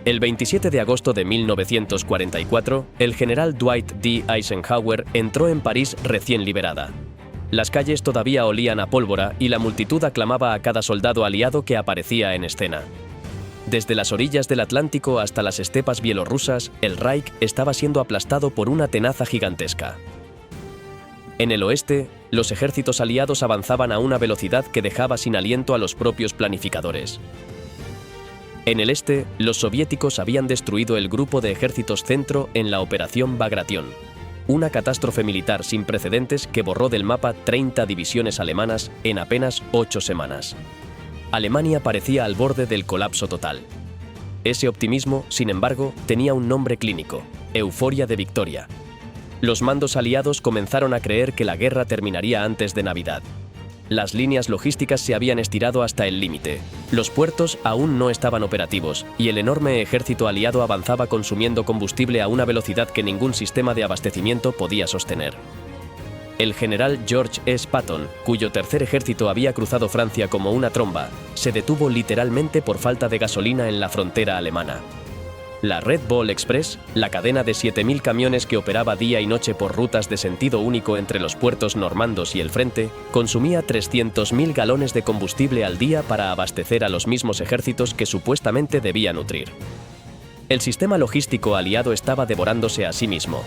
El 27 de agosto de 1944, el general Dwight D. Eisenhower entró en París recién liberada. Las calles todavía olían a pólvora y la multitud aclamaba a cada soldado aliado que aparecía en escena. Desde las orillas del Atlántico hasta las estepas bielorrusas, el Reich estaba siendo aplastado por una tenaza gigantesca. En el oeste, los ejércitos aliados avanzaban a una velocidad que dejaba sin aliento a los propios planificadores. En el este, los soviéticos habían destruido el grupo de ejércitos centro en la Operación Bagration, una catástrofe militar sin precedentes que borró del mapa 30 divisiones alemanas en apenas 8 semanas. Alemania parecía al borde del colapso total. Ese optimismo, sin embargo, tenía un nombre clínico: euforia de victoria. Los mandos aliados comenzaron a creer que la guerra terminaría antes de Navidad. Las líneas logísticas se habían estirado hasta el límite. Los puertos aún no estaban operativos y el enorme ejército aliado avanzaba consumiendo combustible a una velocidad que ningún sistema de abastecimiento podía sostener. El general George S. Patton, cuyo tercer ejército había cruzado Francia como una tromba, se detuvo literalmente por falta de gasolina en la frontera alemana. La Red Bull Express, la cadena de 7.000 camiones que operaba día y noche por rutas de sentido único entre los puertos normandos y el frente, consumía 300.000 galones de combustible al día para abastecer a los mismos ejércitos que supuestamente debía nutrir. El sistema logístico aliado estaba devorándose a sí mismo.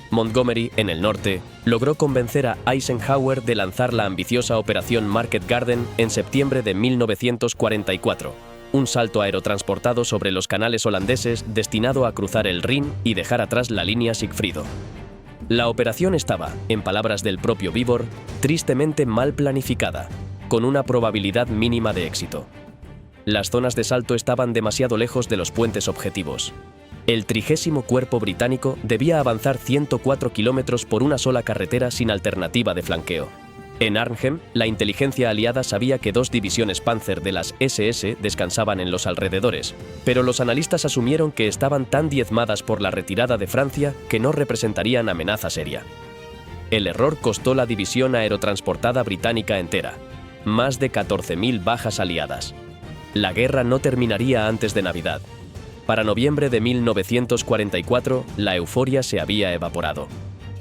Montgomery, en el norte, logró convencer a Eisenhower de lanzar la ambiciosa Operación Market Garden en septiembre de 1944. Un salto aerotransportado sobre los canales holandeses destinado a cruzar el Rin y dejar atrás la línea Sigfrido. La operación estaba, en palabras del propio Bivor, tristemente mal planificada, con una probabilidad mínima de éxito. Las zonas de salto estaban demasiado lejos de los puentes objetivos. El 30º Cuerpo británico debía avanzar 104 kilómetros por una sola carretera sin alternativa de flanqueo. En Arnhem, la inteligencia aliada sabía que 2 divisiones Panzer de las SS descansaban en los alrededores, pero los analistas asumieron que estaban tan diezmadas por la retirada de Francia que no representarían amenaza seria. El error costó la división aerotransportada británica entera, más de 14.000 bajas aliadas. La guerra no terminaría antes de Navidad. Para noviembre de 1944, la euforia se había evaporado.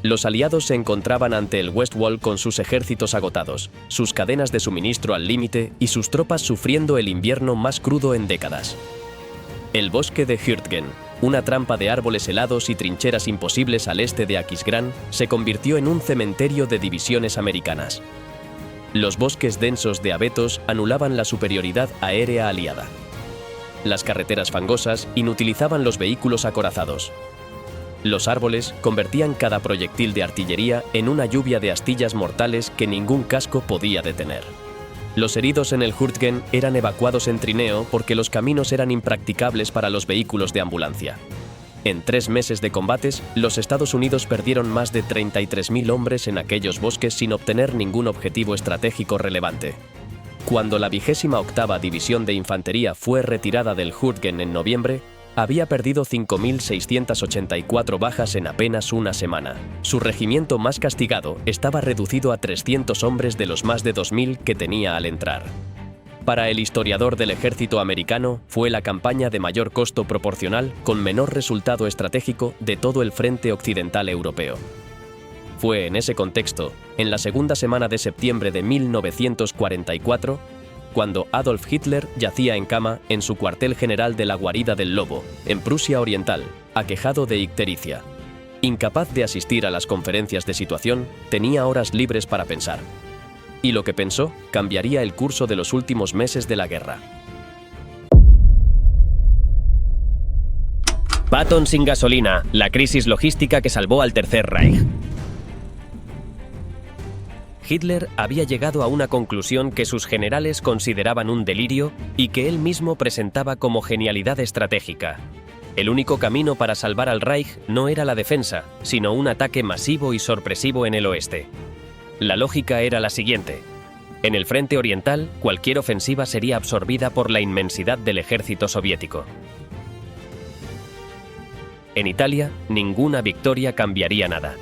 Los aliados se encontraban ante el Westwall con sus ejércitos agotados, sus cadenas de suministro al límite y sus tropas sufriendo el invierno más crudo en décadas. El bosque de Hürtgen, una trampa de árboles helados y trincheras imposibles al este de Aquisgrán, se convirtió en un cementerio de divisiones americanas. Los bosques densos de abetos anulaban la superioridad aérea aliada. Las carreteras fangosas inutilizaban los vehículos acorazados. Los árboles convertían cada proyectil de artillería en una lluvia de astillas mortales que ningún casco podía detener. Los heridos en el Hürtgen eran evacuados en trineo porque los caminos eran impracticables para los vehículos de ambulancia. En 3 meses de combates, los Estados Unidos perdieron más de 33.000 hombres en aquellos bosques sin obtener ningún objetivo estratégico relevante. Cuando la 28ª División de Infantería fue retirada del Hürtgen en noviembre, había perdido 5.684 bajas en apenas una semana. Su regimiento más castigado estaba reducido a 300 hombres de los más de 2.000 que tenía al entrar. Para el historiador del ejército americano, fue la campaña de mayor costo proporcional con menor resultado estratégico de todo el frente occidental europeo. Fue en ese contexto, en la segunda semana de septiembre de 1944, cuando Adolf Hitler yacía en cama en su cuartel general de la Guarida del Lobo, en Prusia Oriental, aquejado de ictericia. Incapaz de asistir a las conferencias de situación, tenía horas libres para pensar. Y lo que pensó cambiaría el curso de los últimos meses de la guerra. Patton sin gasolina, la crisis logística que salvó al Tercer Reich. Hitler había llegado a una conclusión que sus generales consideraban un delirio y que él mismo presentaba como genialidad estratégica. El único camino para salvar al Reich no era la defensa, sino un ataque masivo y sorpresivo en el oeste. La lógica era la siguiente: en el frente oriental, cualquier ofensiva sería absorbida por la inmensidad del ejército soviético. En Italia, ninguna victoria cambiaría nada.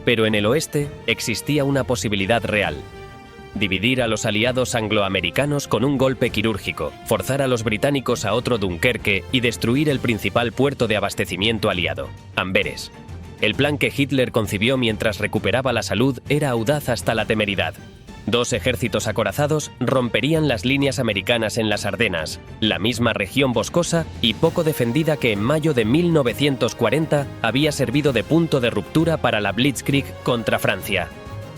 Pero en el oeste existía una posibilidad real. dividir a los aliados angloamericanos con un golpe quirúrgico, forzar a los británicos a otro Dunkerque y destruir el principal puerto de abastecimiento aliado, Amberes. El plan que Hitler concibió mientras recuperaba la salud era audaz hasta la temeridad. 2 ejércitos acorazados romperían las líneas americanas en las Ardenas, la misma región boscosa y poco defendida que en mayo de 1940 había servido de punto de ruptura para la Blitzkrieg contra Francia.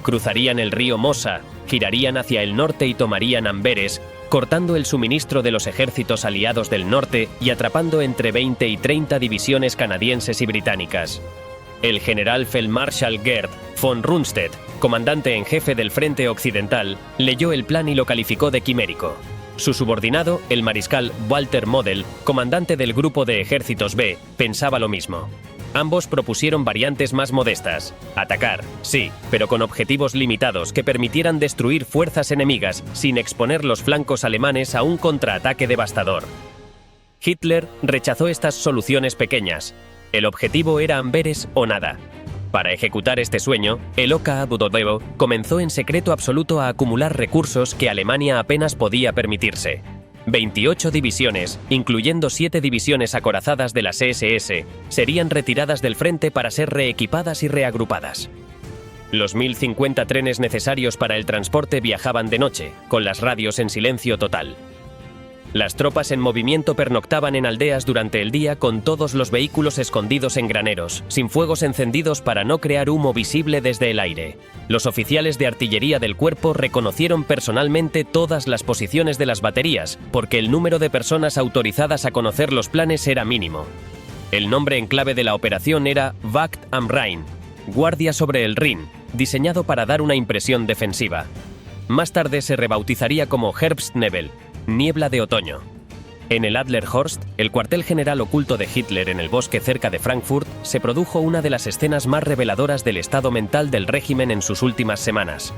Cruzarían el río Mosa, girarían hacia el norte y tomarían Amberes, cortando el suministro de los ejércitos aliados del norte y atrapando entre 20 y 30 divisiones canadienses y británicas. El general Feldmarschall Gerd von Rundstedt, comandante en jefe del Frente Occidental, leyó el plan y lo calificó de quimérico. Su subordinado, el mariscal Walter Model, comandante del Grupo de Ejércitos B, pensaba lo mismo. Ambos propusieron variantes más modestas. Atacar, sí, pero con objetivos limitados que permitieran destruir fuerzas enemigas sin exponer los flancos alemanes a un contraataque devastador. Hitler rechazó estas soluciones pequeñas. El objetivo era Amberes o nada. Para ejecutar este sueño, el OKW comenzó en secreto absoluto a acumular recursos que Alemania apenas podía permitirse. 28 divisiones, incluyendo 7 divisiones acorazadas de las SS, serían retiradas del frente para ser reequipadas y reagrupadas. Los 1050 trenes necesarios para el transporte viajaban de noche, con las radios en silencio total. Las tropas en movimiento pernoctaban en aldeas durante el día con todos los vehículos escondidos en graneros, sin fuegos encendidos para no crear humo visible desde el aire. Los oficiales de artillería del cuerpo reconocieron personalmente todas las posiciones de las baterías, porque el número de personas autorizadas a conocer los planes era mínimo. El nombre en clave de la operación era Wacht am Rhein, Guardia sobre el Rin, diseñado para dar una impresión defensiva. Más tarde se rebautizaría como Herbstnebel, niebla de otoño. En el Adlerhorst, el cuartel general oculto de Hitler en el bosque cerca de Frankfurt, se produjo una de las escenas más reveladoras del estado mental del régimen en sus últimas semanas.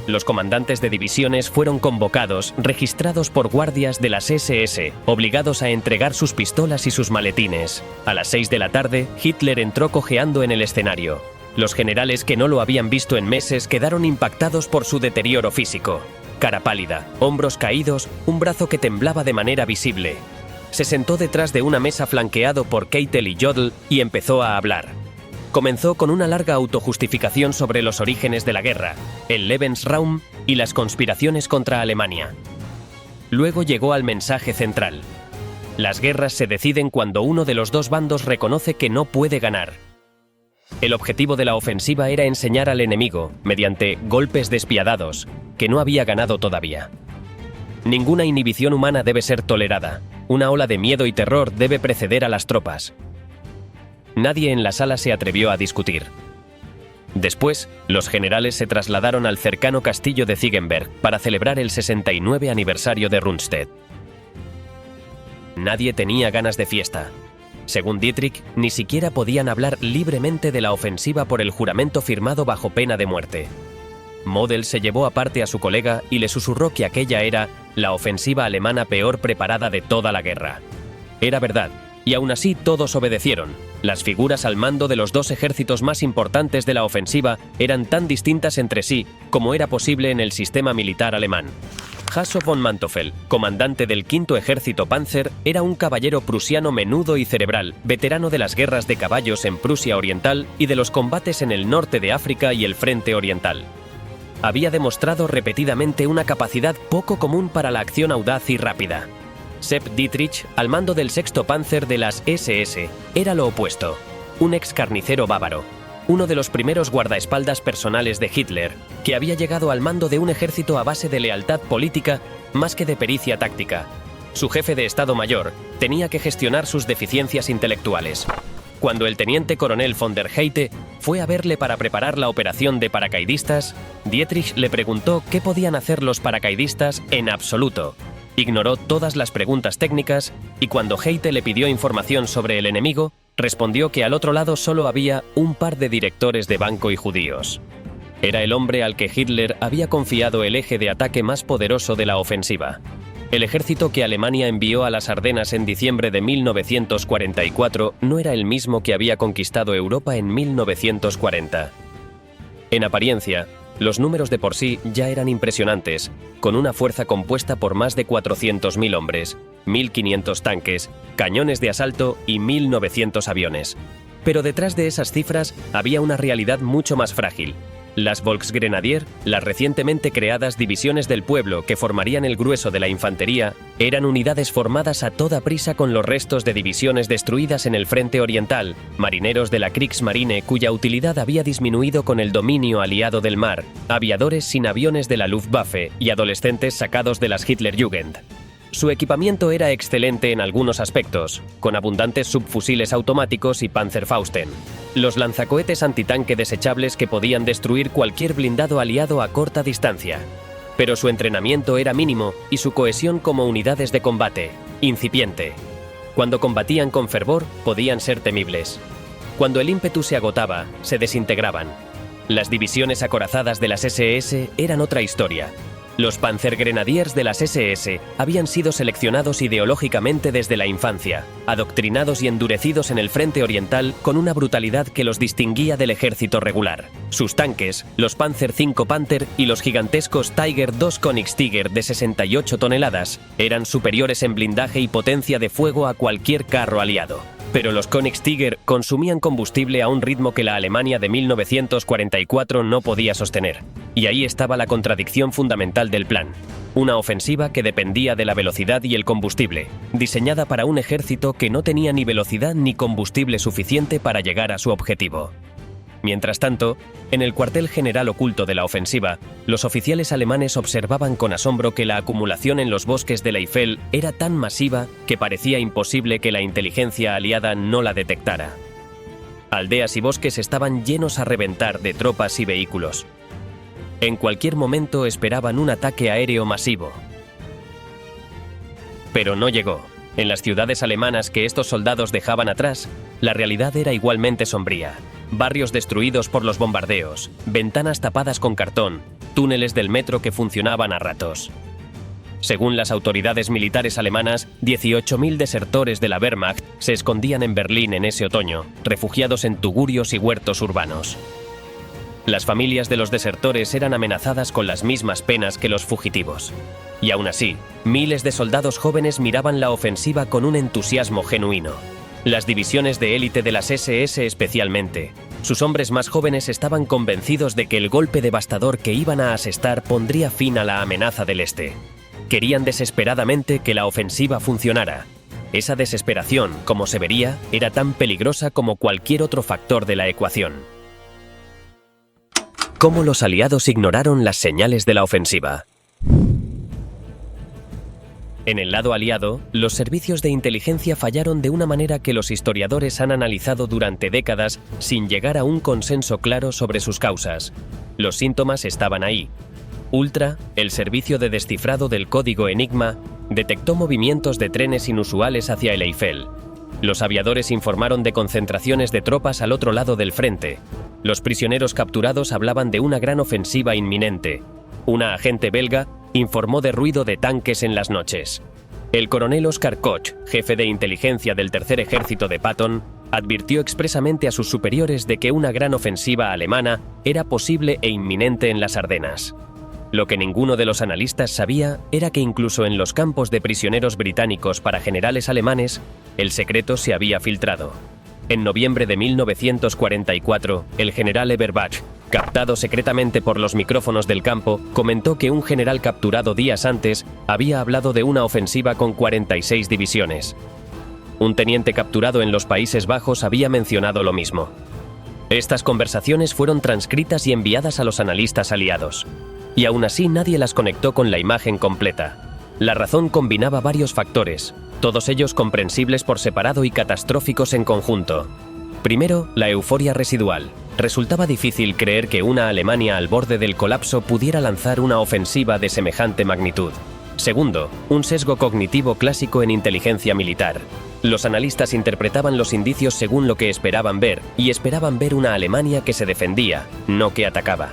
Los comandantes de divisiones fueron convocados, registrados por guardias de las SS, obligados a entregar sus pistolas y sus maletines. A las 6 de la tarde, Hitler entró cojeando en el escenario. Los generales que no lo habían visto en meses quedaron impactados por su deterioro físico. Cara pálida, hombros caídos, un brazo que temblaba de manera visible. Se sentó detrás de una mesa flanqueado por Keitel y Jodl y empezó a hablar. Comenzó con una larga autojustificación sobre los orígenes de la guerra, el Lebensraum y las conspiraciones contra Alemania. Luego llegó al mensaje central. Las guerras se deciden cuando uno de los dos bandos reconoce que no puede ganar. El objetivo de la ofensiva era enseñar al enemigo, mediante golpes despiadados, que no había ganado todavía. Ninguna inhibición humana debe ser tolerada. Una ola de miedo y terror debe preceder a las tropas. Nadie en la sala se atrevió a discutir. Después, los generales se trasladaron al cercano castillo de Ziegenberg para celebrar el 69 aniversario de Rundstedt. Nadie tenía ganas de fiesta. Según Dietrich, ni siquiera podían hablar libremente de la ofensiva por el juramento firmado bajo pena de muerte. Model se llevó aparte a su colega y le susurró que aquella era la ofensiva alemana peor preparada de toda la guerra. Era verdad, y aún así todos obedecieron. Las figuras al mando de los dos ejércitos más importantes de la ofensiva eran tan distintas entre sí como era posible en el sistema militar alemán. Hasso von Manteuffel, comandante del V Ejército Panzer, era un caballero prusiano menudo y cerebral, veterano de las guerras de caballos en Prusia Oriental y de los combates en el norte de África y el Frente Oriental. Había demostrado repetidamente una capacidad poco común para la acción audaz y rápida. Sepp Dietrich, al mando del VI Panzer de las SS, era lo opuesto, un ex carnicero bávaro, uno de los primeros guardaespaldas personales de Hitler, que había llegado al mando de un ejército a base de lealtad política más que de pericia táctica. Su jefe de Estado Mayor tenía que gestionar sus deficiencias intelectuales. Cuando el teniente coronel von der Heydte fue a verle para preparar la operación de paracaidistas, Dietrich le preguntó qué podían hacer los paracaidistas en absoluto. Ignoró todas las preguntas técnicas y cuando Heydte le pidió información sobre el enemigo, respondió que al otro lado solo había un par de directores de banco y judíos. Era el hombre al que Hitler había confiado el eje de ataque más poderoso de la ofensiva. El ejército que Alemania envió a las Ardenas en diciembre de 1944 no era el mismo que había conquistado Europa en 1940. En apariencia, Los números de por sí ya eran impresionantes, con una fuerza compuesta por más de 400.000 hombres, 1.500 tanques, cañones de asalto y 1.900 aviones. Pero detrás de esas cifras había una realidad mucho más frágil. Las Volksgrenadier, las recientemente creadas divisiones del pueblo que formarían el grueso de la infantería, eran unidades formadas a toda prisa con los restos de divisiones destruidas en el frente oriental, marineros de la Kriegsmarine cuya utilidad había disminuido con el dominio aliado del mar, aviadores sin aviones de la Luftwaffe y adolescentes sacados de las Hitlerjugend. Su equipamiento era excelente en algunos aspectos, con abundantes subfusiles automáticos y Panzerfausten, los lanzacohetes antitanque desechables que podían destruir cualquier blindado aliado a corta distancia. Pero su entrenamiento era mínimo y su cohesión como unidades de combate, incipiente. Cuando combatían con fervor, podían ser temibles. Cuando el ímpetu se agotaba, se desintegraban. Las divisiones acorazadas de las SS eran otra historia. Los Panzergrenadiers de las SS habían sido seleccionados ideológicamente desde la infancia, adoctrinados y endurecidos en el frente oriental con una brutalidad que los distinguía del ejército regular. Sus tanques, los Panzer V Panther y los gigantescos Tiger II Königstiger de 68 toneladas, eran superiores en blindaje y potencia de fuego a cualquier carro aliado. Pero los Königstiger consumían combustible a un ritmo que la Alemania de 1944 no podía sostener. Y ahí estaba la contradicción fundamental del plan. Una ofensiva que dependía de la velocidad y el combustible, diseñada para un ejército que no tenía ni velocidad ni combustible suficiente para llegar a su objetivo. Mientras tanto, en el cuartel general oculto de la ofensiva, los oficiales alemanes observaban con asombro que la acumulación en los bosques de la Eifel era tan masiva que parecía imposible que la inteligencia aliada no la detectara. Aldeas y bosques estaban llenos a reventar de tropas y vehículos. En cualquier momento esperaban un ataque aéreo masivo. Pero no llegó. En las ciudades alemanas que estos soldados dejaban atrás, la realidad era igualmente sombría. Barrios destruidos por los bombardeos, ventanas tapadas con cartón, túneles del metro que funcionaban a ratos. Según las autoridades militares alemanas, 18.000 desertores de la Wehrmacht se escondían en Berlín en ese otoño, refugiados en tugurios y huertos urbanos. Las familias de los desertores eran amenazadas con las mismas penas que los fugitivos. Y aún así, miles de soldados jóvenes miraban la ofensiva con un entusiasmo genuino. Las divisiones de élite de las SS especialmente. Sus hombres más jóvenes estaban convencidos de que el golpe devastador que iban a asestar pondría fin a la amenaza del Este. Querían desesperadamente que la ofensiva funcionara. Esa desesperación, como se vería, era tan peligrosa como cualquier otro factor de la ecuación. ¿Cómo los aliados ignoraron las señales de la ofensiva? En el lado aliado, los servicios de inteligencia fallaron de una manera que los historiadores han analizado durante décadas sin llegar a un consenso claro sobre sus causas. Los síntomas estaban ahí. Ultra, el servicio de descifrado del código Enigma, detectó movimientos de trenes inusuales hacia el Eifel. Los aviadores informaron de concentraciones de tropas al otro lado del frente. Los prisioneros capturados hablaban de una gran ofensiva inminente. Una agente belga informó de ruido de tanques en las noches. El coronel Oscar Koch, jefe de inteligencia del Tercer Ejército de Patton, advirtió expresamente a sus superiores de que una gran ofensiva alemana era posible e inminente en las Ardenas. Lo que ninguno de los analistas sabía era que incluso en los campos de prisioneros británicos para generales alemanes, el secreto se había filtrado. En noviembre de 1944, el general Eberbach, captado secretamente por los micrófonos del campo, comentó que un general capturado días antes había hablado de una ofensiva con 46 divisiones. Un teniente capturado en los Países Bajos había mencionado lo mismo. Estas conversaciones fueron transcritas y enviadas a los analistas aliados. Y aún así nadie las conectó con la imagen completa. La razón combinaba varios factores, todos ellos comprensibles por separado y catastróficos en conjunto. Primero, la euforia residual. Resultaba difícil creer que una Alemania al borde del colapso pudiera lanzar una ofensiva de semejante magnitud. Segundo, un sesgo cognitivo clásico en inteligencia militar. Los analistas interpretaban los indicios según lo que esperaban ver, y esperaban ver una Alemania que se defendía, no que atacaba.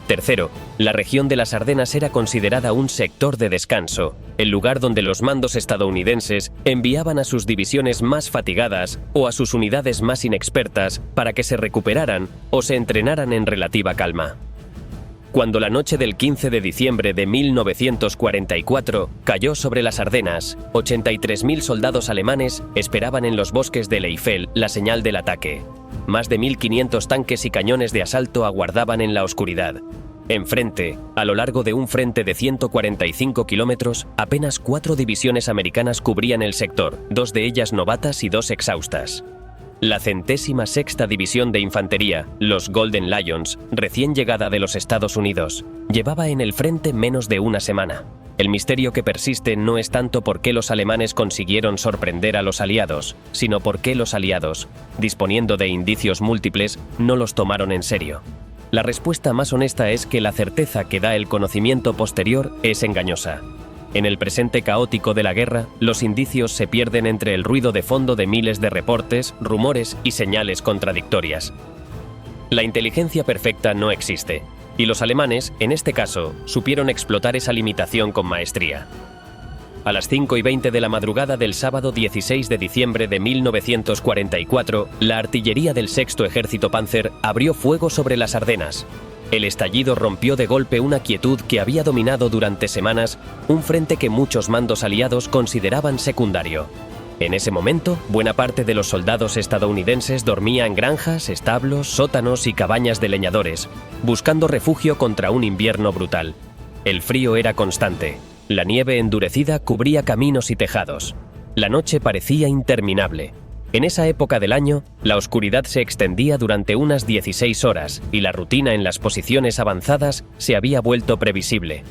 Tercero, la región de las Ardenas era considerada un sector de descanso, el lugar donde los mandos estadounidenses enviaban a sus divisiones más fatigadas o a sus unidades más inexpertas para que se recuperaran o se entrenaran en relativa calma. cuando la noche del 15 de diciembre de 1944 cayó sobre las Ardenas, 83.000 soldados alemanes esperaban en los bosques de Eifel la señal del ataque. Más de 1.500 tanques y cañones de asalto aguardaban en la oscuridad. Enfrente, a lo largo de un frente de 145 kilómetros, apenas 4 divisiones americanas cubrían el sector, 2 de ellas novatas y 2 exhaustas. La 106ª División de Infantería, los Golden Lions, recién llegada de los Estados Unidos, llevaba en el frente menos de una semana. El misterio que persiste no es tanto por qué los alemanes consiguieron sorprender a los aliados, sino por qué los aliados, disponiendo de indicios múltiples, no los tomaron en serio. La respuesta más honesta es que la certeza que da el conocimiento posterior es engañosa. En el presente caótico de la guerra, los indicios se pierden entre el ruido de fondo de miles de reportes, rumores y señales contradictorias. La inteligencia perfecta no existe, y los alemanes, en este caso, supieron explotar esa limitación con maestría. A las 5:20 de la madrugada del sábado 16 de diciembre de 1944, la artillería del 6º Ejército Panzer abrió fuego sobre las Ardenas. El estallido rompió de golpe una quietud que había dominado durante semanas un frente que muchos mandos aliados consideraban secundario. En ese momento, buena parte de los soldados estadounidenses dormía en granjas, establos, sótanos y cabañas de leñadores, buscando refugio contra un invierno brutal. El frío era constante. La nieve endurecida cubría caminos y tejados. La noche parecía interminable. En esa época del año, la oscuridad se extendía durante unas 16 horas y la rutina en las posiciones avanzadas se había vuelto previsible.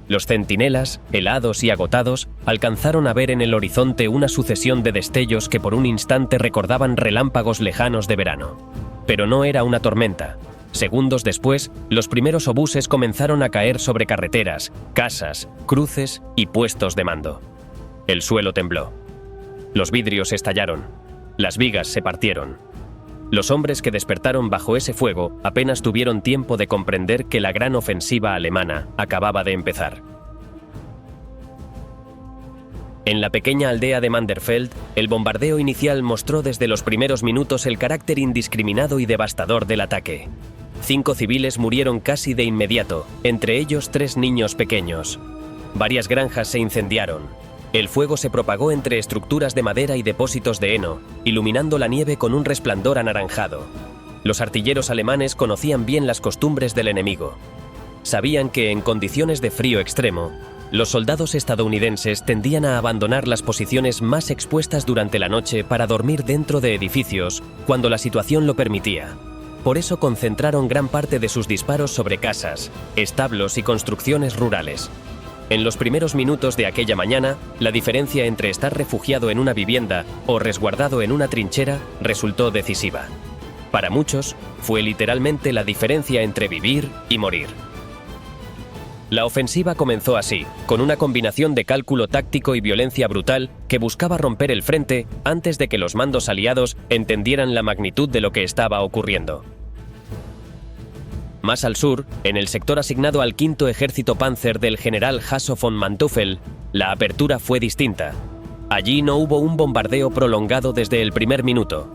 Los centinelas, helados y agotados, alcanzaron a ver en el horizonte una sucesión de destellos que por un instante recordaban relámpagos lejanos de verano. Pero no era una tormenta. Segundos después, los primeros obuses comenzaron a caer sobre carreteras, casas, cruces y puestos de mando. El suelo tembló. Los vidrios estallaron. Las vigas se partieron. Los hombres que despertaron bajo ese fuego apenas tuvieron tiempo de comprender que la gran ofensiva alemana acababa de empezar. En la pequeña aldea de Manderfeld, el bombardeo inicial mostró desde los primeros minutos el carácter indiscriminado y devastador del ataque. 5 civiles murieron casi de inmediato, entre ellos 3 niños pequeños. Varias granjas se incendiaron. El fuego se propagó entre estructuras de madera y depósitos de heno, iluminando la nieve con un resplandor anaranjado. Los artilleros alemanes conocían bien las costumbres del enemigo. Sabían que, en condiciones de frío extremo, los soldados estadounidenses tendían a abandonar las posiciones más expuestas durante la noche para dormir dentro de edificios cuando la situación lo permitía. Por eso concentraron gran parte de sus disparos sobre casas, establos y construcciones rurales. En los primeros minutos de aquella mañana, la diferencia entre estar refugiado en una vivienda o resguardado en una trinchera resultó decisiva. Para muchos, fue literalmente la diferencia entre vivir y morir. La ofensiva comenzó así, con una combinación de cálculo táctico y violencia brutal que buscaba romper el frente antes de que los mandos aliados entendieran la magnitud de lo que estaba ocurriendo. Más al sur, en el sector asignado al 5º Ejército Panzer del general Hasso von Manteuffel, la apertura fue distinta. Allí no hubo un bombardeo prolongado desde el primer minuto.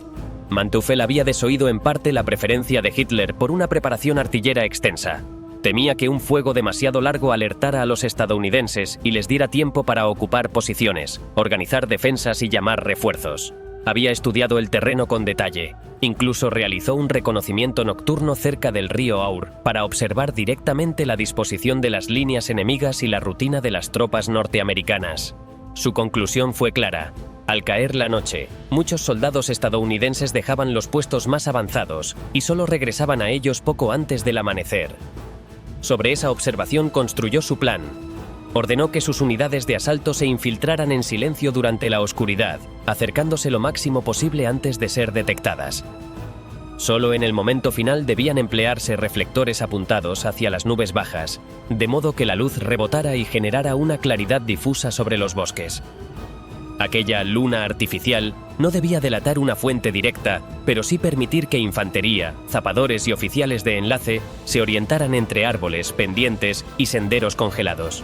Manteuffel había desoído en parte la preferencia de Hitler por una preparación artillera extensa. Temía que un fuego demasiado largo alertara a los estadounidenses y les diera tiempo para ocupar posiciones, organizar defensas y llamar refuerzos. Había estudiado el terreno con detalle. Incluso realizó un reconocimiento nocturno cerca del río Aur para observar directamente la disposición de las líneas enemigas y la rutina de las tropas norteamericanas. Su conclusión fue clara. Al caer la noche, muchos soldados estadounidenses dejaban los puestos más avanzados y solo regresaban a ellos poco antes del amanecer. Sobre esa observación construyó su plan. Ordenó que sus unidades de asalto se infiltraran en silencio durante la oscuridad, acercándose lo máximo posible antes de ser detectadas. Solo en el momento final debían emplearse reflectores apuntados hacia las nubes bajas, de modo que la luz rebotara y generara una claridad difusa sobre los bosques. Aquella luna artificial no debía delatar una fuente directa, pero sí permitir que infantería, zapadores y oficiales de enlace se orientaran entre árboles, pendientes y senderos congelados.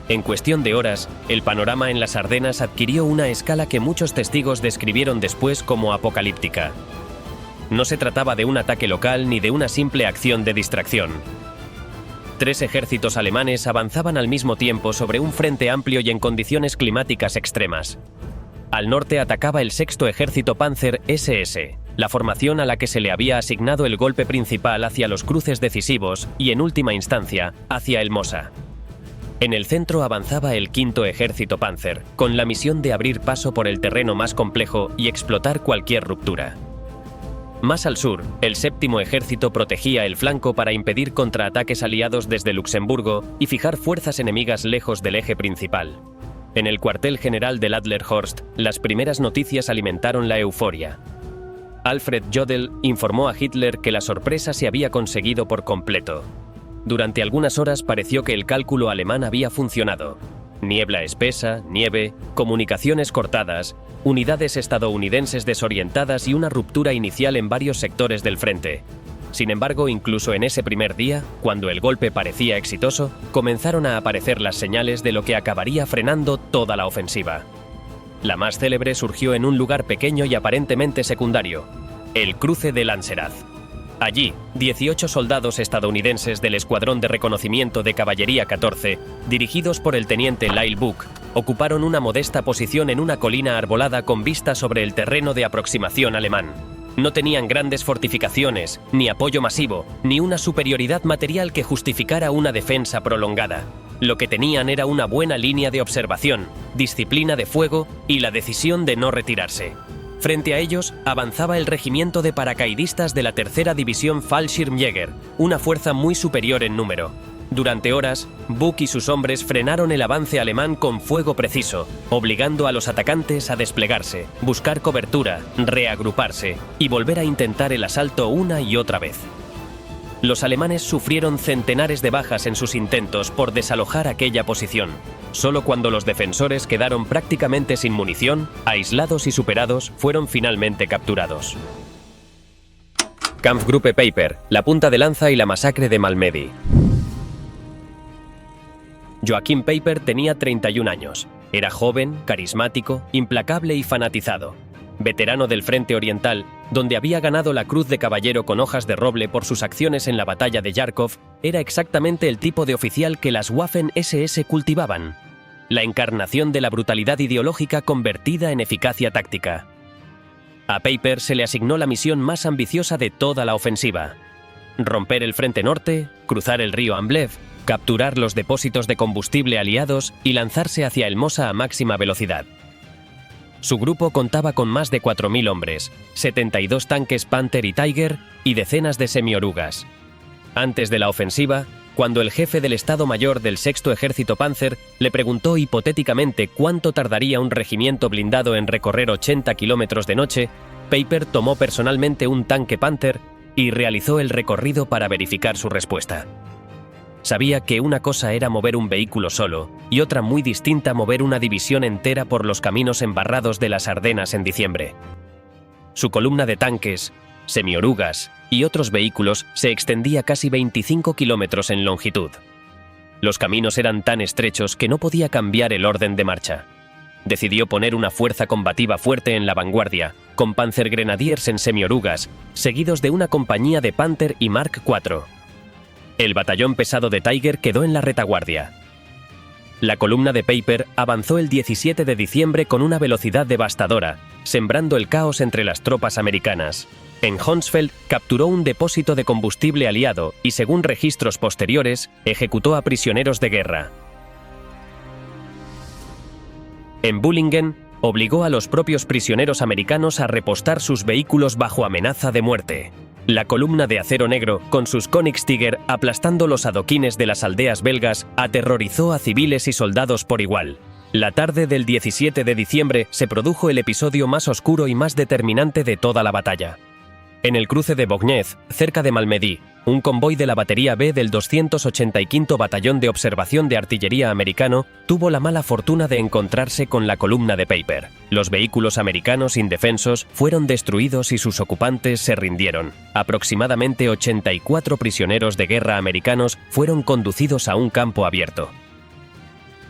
En cuestión de horas, el panorama en las Ardenas adquirió una escala que muchos testigos describieron después como apocalíptica. No se trataba de un ataque local ni de una simple acción de distracción. 3 ejércitos alemanes avanzaban al mismo tiempo sobre un frente amplio y en condiciones climáticas extremas. Al norte atacaba el 6º Ejército Panzer SS, la formación a la que se le había asignado el golpe principal hacia los cruces decisivos y, en última instancia, hacia el Mosa. En el centro avanzaba el 5º Ejército Panzer, con la misión de abrir paso por el terreno más complejo y explotar cualquier ruptura. Más al sur, el 7º Ejército protegía el flanco para impedir contraataques aliados desde Luxemburgo y fijar fuerzas enemigas lejos del eje principal. En el cuartel general de Adlerhorst, las primeras noticias alimentaron la euforia. Alfred Jodl informó a Hitler que la sorpresa se había conseguido por completo. Durante algunas horas pareció que el cálculo alemán había funcionado. Niebla espesa, nieve, comunicaciones cortadas, unidades estadounidenses desorientadas y una ruptura inicial en varios sectores del frente. Sin embargo, incluso en ese primer día, cuando el golpe parecía exitoso, comenzaron a aparecer las señales de lo que acabaría frenando toda la ofensiva. La más célebre surgió en un lugar pequeño y aparentemente secundario, el cruce de Lanzerath. Allí, 18 soldados estadounidenses del Escuadrón de Reconocimiento de Caballería 14, dirigidos por el teniente Lyle Book, ocuparon una modesta posición en una colina arbolada con vista sobre el terreno de aproximación alemán. No tenían grandes fortificaciones, ni apoyo masivo, ni una superioridad material que justificara una defensa prolongada. Lo que tenían era una buena línea de observación, disciplina de fuego y la decisión de no retirarse. Frente a ellos avanzaba el regimiento de paracaidistas de la 3ª División Fallschirmjäger, una fuerza muy superior en número. Durante horas, Book y sus hombres frenaron el avance alemán con fuego preciso, obligando a los atacantes a desplegarse, buscar cobertura, reagruparse y volver a intentar el asalto una y otra vez. Los alemanes sufrieron centenares de bajas en sus intentos por desalojar aquella posición. Solo cuando los defensores quedaron prácticamente sin munición, aislados y superados, fueron finalmente capturados. Kampfgruppe Peiper, la punta de lanza y la masacre de Malmedy. Joachim Peiper tenía 31 años. Era joven, carismático, implacable y fanatizado. Veterano del Frente Oriental, donde había ganado la Cruz de Caballero con hojas de roble por sus acciones en la batalla de Járkov, era exactamente el tipo de oficial que las Waffen-SS cultivaban. La encarnación de la brutalidad ideológica convertida en eficacia táctica. A Peiper se le asignó la misión más ambiciosa de toda la ofensiva: romper el frente norte, cruzar el río Amblev, capturar los depósitos de combustible aliados y lanzarse hacia el Mosa a máxima velocidad. Su grupo contaba con más de 4.000 hombres, 72 tanques Panther y Tiger y decenas de semiorugas. Antes de la ofensiva, cuando el jefe del Estado Mayor del 6º Ejército Panzer le preguntó hipotéticamente cuánto tardaría un regimiento blindado en recorrer 80 kilómetros de noche, Peiper tomó personalmente un tanque Panther y realizó el recorrido para verificar su respuesta. Sabía que una cosa era mover un vehículo solo y otra muy distinta mover una división entera por los caminos embarrados de las Ardenas en diciembre. Su columna de tanques, semiorugas y otros vehículos se extendía casi 25 kilómetros en longitud. Los caminos eran tan estrechos que no podía cambiar el orden de marcha. Decidió poner una fuerza combativa fuerte en la vanguardia, con Panzergrenadiers en semiorugas, seguidos de una compañía de Panther y Mark IV. El batallón pesado de Tiger quedó en la retaguardia. La columna de Peiper avanzó el 17 de diciembre con una velocidad devastadora, sembrando el caos entre las tropas americanas. En Honsfeld capturó un depósito de combustible aliado y, según registros posteriores, ejecutó a prisioneros de guerra. En Bullingen, obligó a los propios prisioneros americanos a repostar sus vehículos bajo amenaza de muerte. La columna de acero negro, con sus Königstiger aplastando los adoquines de las aldeas belgas, aterrorizó a civiles y soldados por igual. La tarde del 17 de diciembre se produjo el episodio más oscuro y más determinante de toda la batalla. En el cruce de Bognez, cerca de Malmedy, un convoy de la batería B del 285 Batallón de Observación de Artillería americano tuvo la mala fortuna de encontrarse con la columna de Peiper. Los vehículos americanos indefensos fueron destruidos y sus ocupantes se rindieron. Aproximadamente 84 prisioneros de guerra americanos fueron conducidos a un campo abierto.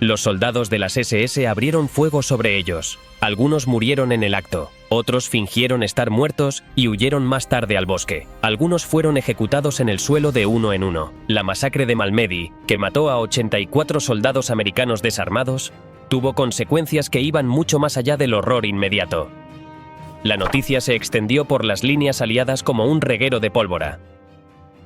Los soldados de las SS abrieron fuego sobre ellos. Algunos murieron en el acto, otros fingieron estar muertos y huyeron más tarde al bosque. Algunos fueron ejecutados en el suelo de uno en uno. La masacre de Malmedy, que mató a 84 soldados americanos desarmados, tuvo consecuencias que iban mucho más allá del horror inmediato. La noticia se extendió por las líneas aliadas como un reguero de pólvora.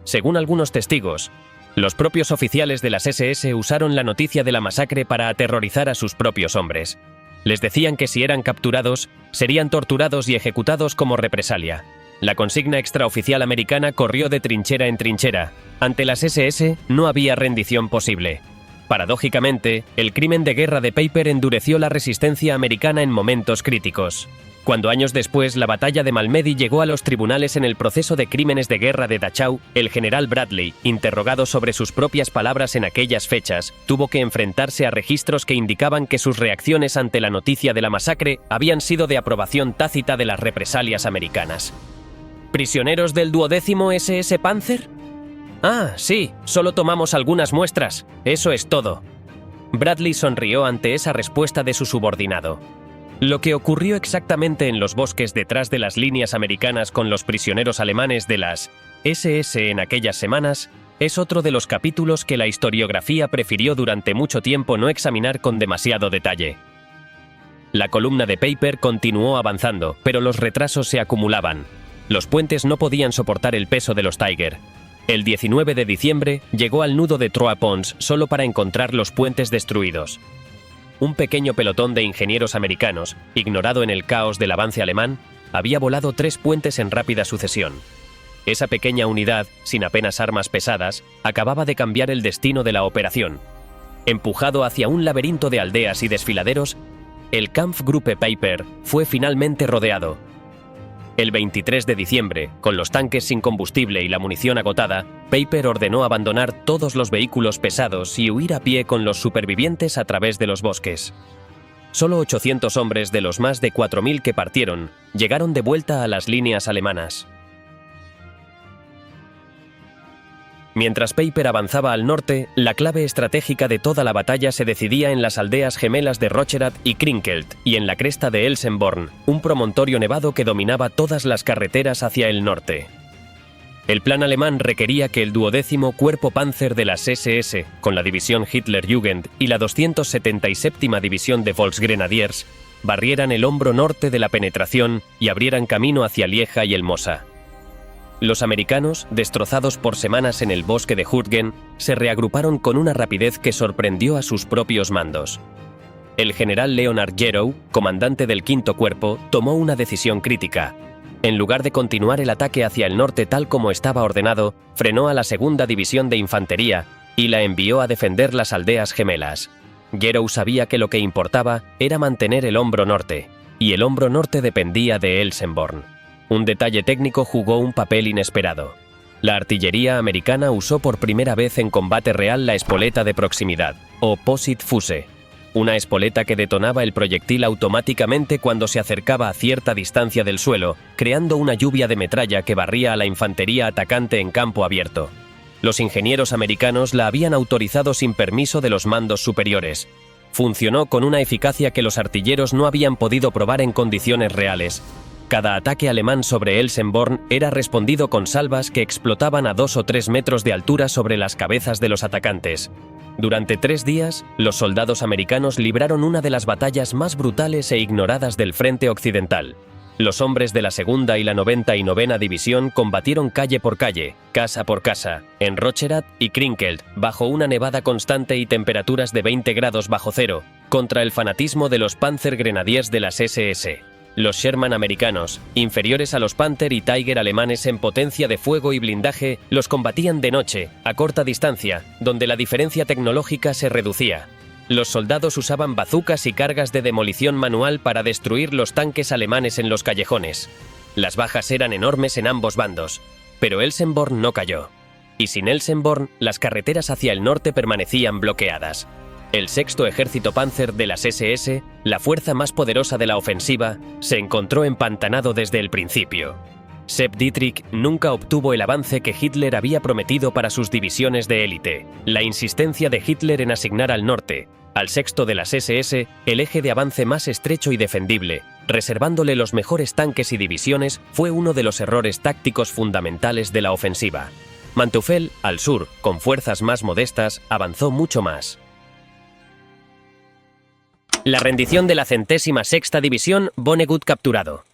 Según algunos testigos, los propios oficiales de las SS usaron la noticia de la masacre para aterrorizar a sus propios hombres. Les decían que si eran capturados, serían torturados y ejecutados como represalia. La consigna extraoficial americana corrió de trinchera en trinchera. Ante las SS no había rendición posible. Paradójicamente, el crimen de guerra de Paper endureció la resistencia americana en momentos críticos. Cuando años después la batalla de Malmedy llegó a los tribunales en el proceso de crímenes de guerra de Dachau, el general Bradley, interrogado sobre sus propias palabras en aquellas fechas, tuvo que enfrentarse a registros que indicaban que sus reacciones ante la noticia de la masacre habían sido de aprobación tácita de las represalias americanas. ¿Prisioneros del 12º SS Panzer? Ah, sí, solo tomamos algunas muestras, eso es todo. Bradley sonrió ante esa respuesta de su subordinado. Lo que ocurrió exactamente en los bosques detrás de las líneas americanas con los prisioneros alemanes de las SS en aquellas semanas es otro de los capítulos que la historiografía prefirió durante mucho tiempo no examinar con demasiado detalle. La columna de Paper continuó avanzando, pero los retrasos se acumulaban. Los puentes no podían soportar el peso de los Tiger. El 19 de diciembre llegó al nudo de Trois Ponts solo para encontrar los puentes destruidos. Un pequeño pelotón de ingenieros americanos, ignorado en el caos del avance alemán, había volado 3 puentes en rápida sucesión. Esa pequeña unidad, sin apenas armas pesadas, acababa de cambiar el destino de la operación. Empujado hacia un laberinto de aldeas y desfiladeros, el Kampfgruppe Paper fue finalmente rodeado. El 23 de diciembre, con los tanques sin combustible y la munición agotada, Paper ordenó abandonar todos los vehículos pesados y huir a pie con los supervivientes a través de los bosques. Solo 800 hombres de los más de 4.000 que partieron llegaron de vuelta a las líneas alemanas. Mientras Paper avanzaba al norte, la clave estratégica de toda la batalla se decidía en las aldeas gemelas de Rocherat y Krinkelt y en la cresta de Elsenborn, un promontorio nevado que dominaba todas las carreteras hacia el norte. El plan alemán requería que el 12º Cuerpo Panzer de las SS, con la división Hitlerjugend y la 277ª División de Volksgrenadiers, barrieran el hombro norte de la penetración y abrieran camino hacia Lieja y el Mosa. Los americanos, destrozados por semanas en el bosque de Hurtgen, se reagruparon con una rapidez que sorprendió a sus propios mandos. El general Leonard Gerow, comandante del V Cuerpo, tomó una decisión crítica. En lugar de continuar el ataque hacia el norte tal como estaba ordenado, frenó a la 2ª División de Infantería y la envió a defender las aldeas gemelas. Gerow sabía que lo que importaba era mantener el hombro norte, y el hombro norte dependía de Elsenborn. Un detalle técnico jugó un papel inesperado. La artillería americana usó por primera vez en combate real la espoleta de proximidad, o Positfuse, una espoleta que detonaba el proyectil automáticamente cuando se acercaba a cierta distancia del suelo, creando una lluvia de metralla que barría a la infantería atacante en campo abierto. Los ingenieros americanos la habían autorizado sin permiso de los mandos superiores. Funcionó con una eficacia que los artilleros no habían podido probar en condiciones reales. Cada ataque alemán sobre Elsenborn era respondido con salvas que explotaban a 2 o 3 metros de altura sobre las cabezas de los atacantes. Durante 3 días, los soldados americanos libraron una de las batallas más brutales e ignoradas del frente occidental. Los hombres de la 2ª y la 99ª División combatieron calle por calle, casa por casa, en Rocherat y Krinkelt, bajo una nevada constante y temperaturas de 20 grados bajo cero, contra el fanatismo de los Panzergrenadiers de las SS. Los Sherman americanos, inferiores a los Panther y Tiger alemanes en potencia de fuego y blindaje, los combatían de noche, a corta distancia, donde la diferencia tecnológica se reducía. Los soldados usaban bazucas y cargas de demolición manual para destruir los tanques alemanes en los callejones. Las bajas eran enormes en ambos bandos, pero Elsenborn no cayó. Y sin Elsenborn, las carreteras hacia el norte permanecían bloqueadas. El 6º Ejército Panzer de las SS, la fuerza más poderosa de la ofensiva, se encontró empantanado desde el principio. Sepp Dietrich nunca obtuvo el avance que Hitler había prometido para sus divisiones de élite. La insistencia de Hitler en asignar al norte, al sexto de las SS el eje de avance más estrecho y defendible, reservándole los mejores tanques y divisiones, fue uno de los errores tácticos fundamentales de la ofensiva. Manteuffel, al sur, con fuerzas más modestas, avanzó mucho más. La rendición de la 106ª División, Vonnegut capturado.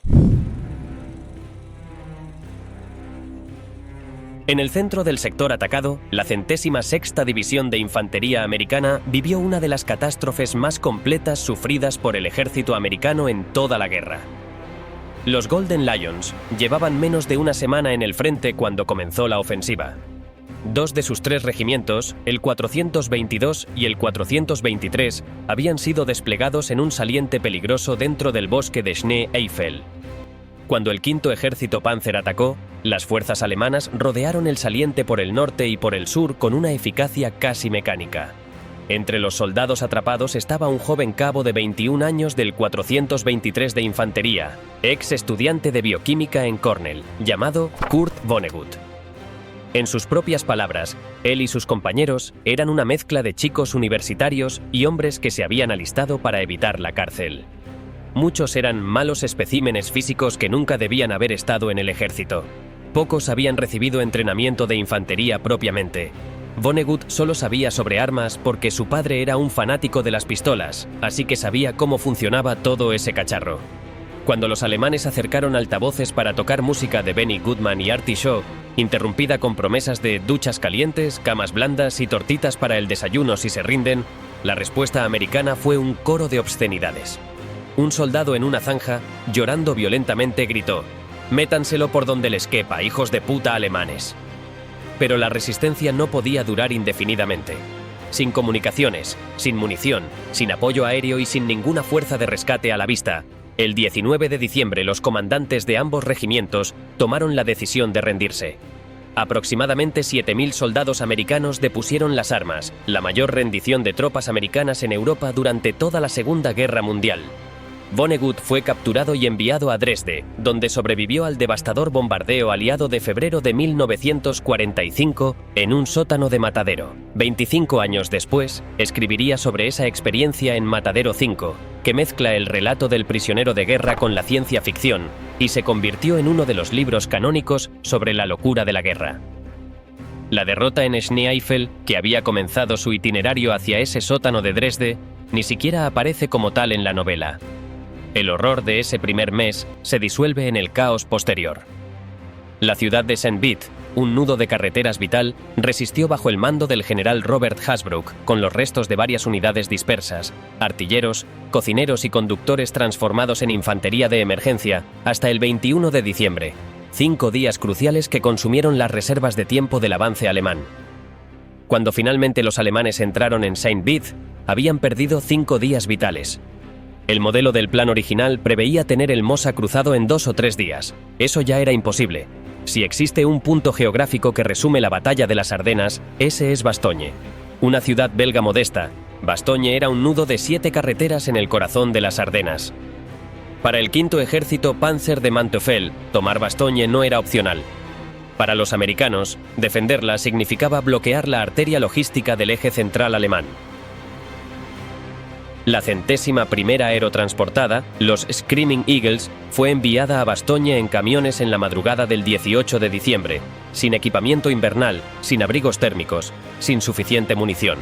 En el centro del sector atacado, la 106ª División de Infantería Americana vivió una de las catástrofes más completas sufridas por el ejército americano en toda la guerra. Los Golden Lions llevaban menos de una semana en el frente cuando comenzó la ofensiva. 2 de sus 3 regimientos, el 422 y el 423, habían sido desplegados en un saliente peligroso dentro del bosque de Schnee-Eifel. Cuando el quinto ejército Panzer atacó, las fuerzas alemanas rodearon el saliente por el norte y por el sur con una eficacia casi mecánica. Entre los soldados atrapados estaba un joven cabo de 21 años del 423 de Infantería, ex estudiante de bioquímica en Cornell, llamado Kurt Vonnegut. En sus propias palabras, él y sus compañeros eran una mezcla de chicos universitarios y hombres que se habían alistado para evitar la cárcel. Muchos eran malos especímenes físicos que nunca debían haber estado en el ejército. Pocos habían recibido entrenamiento de infantería propiamente. Vonnegut solo sabía sobre armas porque su padre era un fanático de las pistolas, así que sabía cómo funcionaba todo ese cacharro. Cuando los alemanes acercaron altavoces para tocar música de Benny Goodman y Artie Shaw, interrumpida con promesas de duchas calientes, camas blandas y tortitas para el desayuno si se rinden, la respuesta americana fue un coro de obscenidades. Un soldado en una zanja, llorando violentamente, gritó: «Métanselo por donde les quepa, hijos de puta alemanes». Pero la resistencia no podía durar indefinidamente. Sin comunicaciones, sin munición, sin apoyo aéreo y sin ninguna fuerza de rescate a la vista, el 19 de diciembre los comandantes de ambos regimientos tomaron la decisión de rendirse. Aproximadamente 7.000 soldados americanos depusieron las armas, la mayor rendición de tropas americanas en Europa durante toda la Segunda Guerra Mundial. Vonnegut fue capturado y enviado a Dresde, donde sobrevivió al devastador bombardeo aliado de febrero de 1945 en un sótano de Matadero. 25 años después, escribiría sobre esa experiencia en Matadero 5, que mezcla el relato del prisionero de guerra con la ciencia ficción, y se convirtió en uno de los libros canónicos sobre la locura de la guerra. La derrota en Schnee-Eifel, que había comenzado su itinerario hacia ese sótano de Dresde, ni siquiera aparece como tal en la novela. El horror de ese primer mes se disuelve en el caos posterior. La ciudad de Saint-Vith, un nudo de carreteras vital, resistió bajo el mando del general Robert Hasbrouck, con los restos de varias unidades dispersas, artilleros, cocineros y conductores transformados en infantería de emergencia, hasta el 21 de diciembre, 5 días cruciales que consumieron las reservas de tiempo del avance alemán. Cuando finalmente los alemanes entraron en Saint-Vith, habían perdido 5 días vitales. El modelo del plan original preveía tener el Mosa cruzado en 2 o 3 días. Eso ya era imposible. Si existe un punto geográfico que resume la batalla de las Ardenas, ese es Bastogne. Una ciudad belga modesta, Bastogne era un nudo de 7 carreteras en el corazón de las Ardenas. Para el quinto ejército Panzer de Manteuffel, tomar Bastogne no era opcional. Para los americanos, defenderla significaba bloquear la arteria logística del eje central alemán. La 101ª aerotransportada, los Screaming Eagles, fue enviada a Bastogne en camiones en la madrugada del 18 de diciembre, sin equipamiento invernal, sin abrigos térmicos, sin suficiente munición.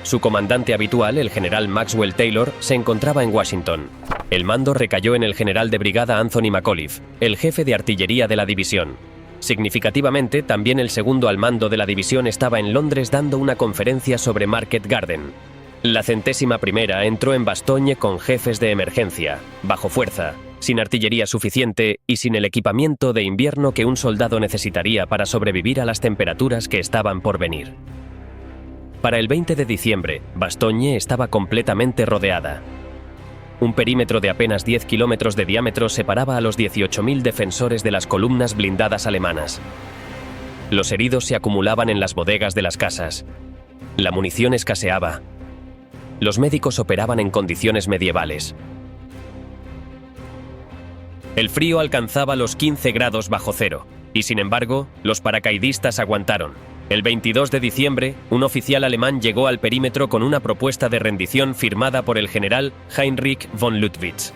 Su comandante habitual, el general Maxwell Taylor, se encontraba en Washington. El mando recayó en el general de brigada Anthony McAuliffe, el jefe de artillería de la división. Significativamente, también el segundo al mando de la división estaba en Londres dando una conferencia sobre Market Garden. La 101ª entró en Bastogne con jefes de emergencia, bajo fuerza, sin artillería suficiente y sin el equipamiento de invierno que un soldado necesitaría para sobrevivir a las temperaturas que estaban por venir. Para el 20 de diciembre, Bastogne estaba completamente rodeada. Un perímetro de apenas 10 kilómetros de diámetro separaba a los 18.000 defensores de las columnas blindadas alemanas. Los heridos se acumulaban en las bodegas de las casas. La munición escaseaba. Los médicos operaban en condiciones medievales. El frío alcanzaba los 15 grados bajo cero, y sin embargo, los paracaidistas aguantaron. El 22 de diciembre, un oficial alemán llegó al perímetro con una propuesta de rendición firmada por el general Heinrich von Luttwitz.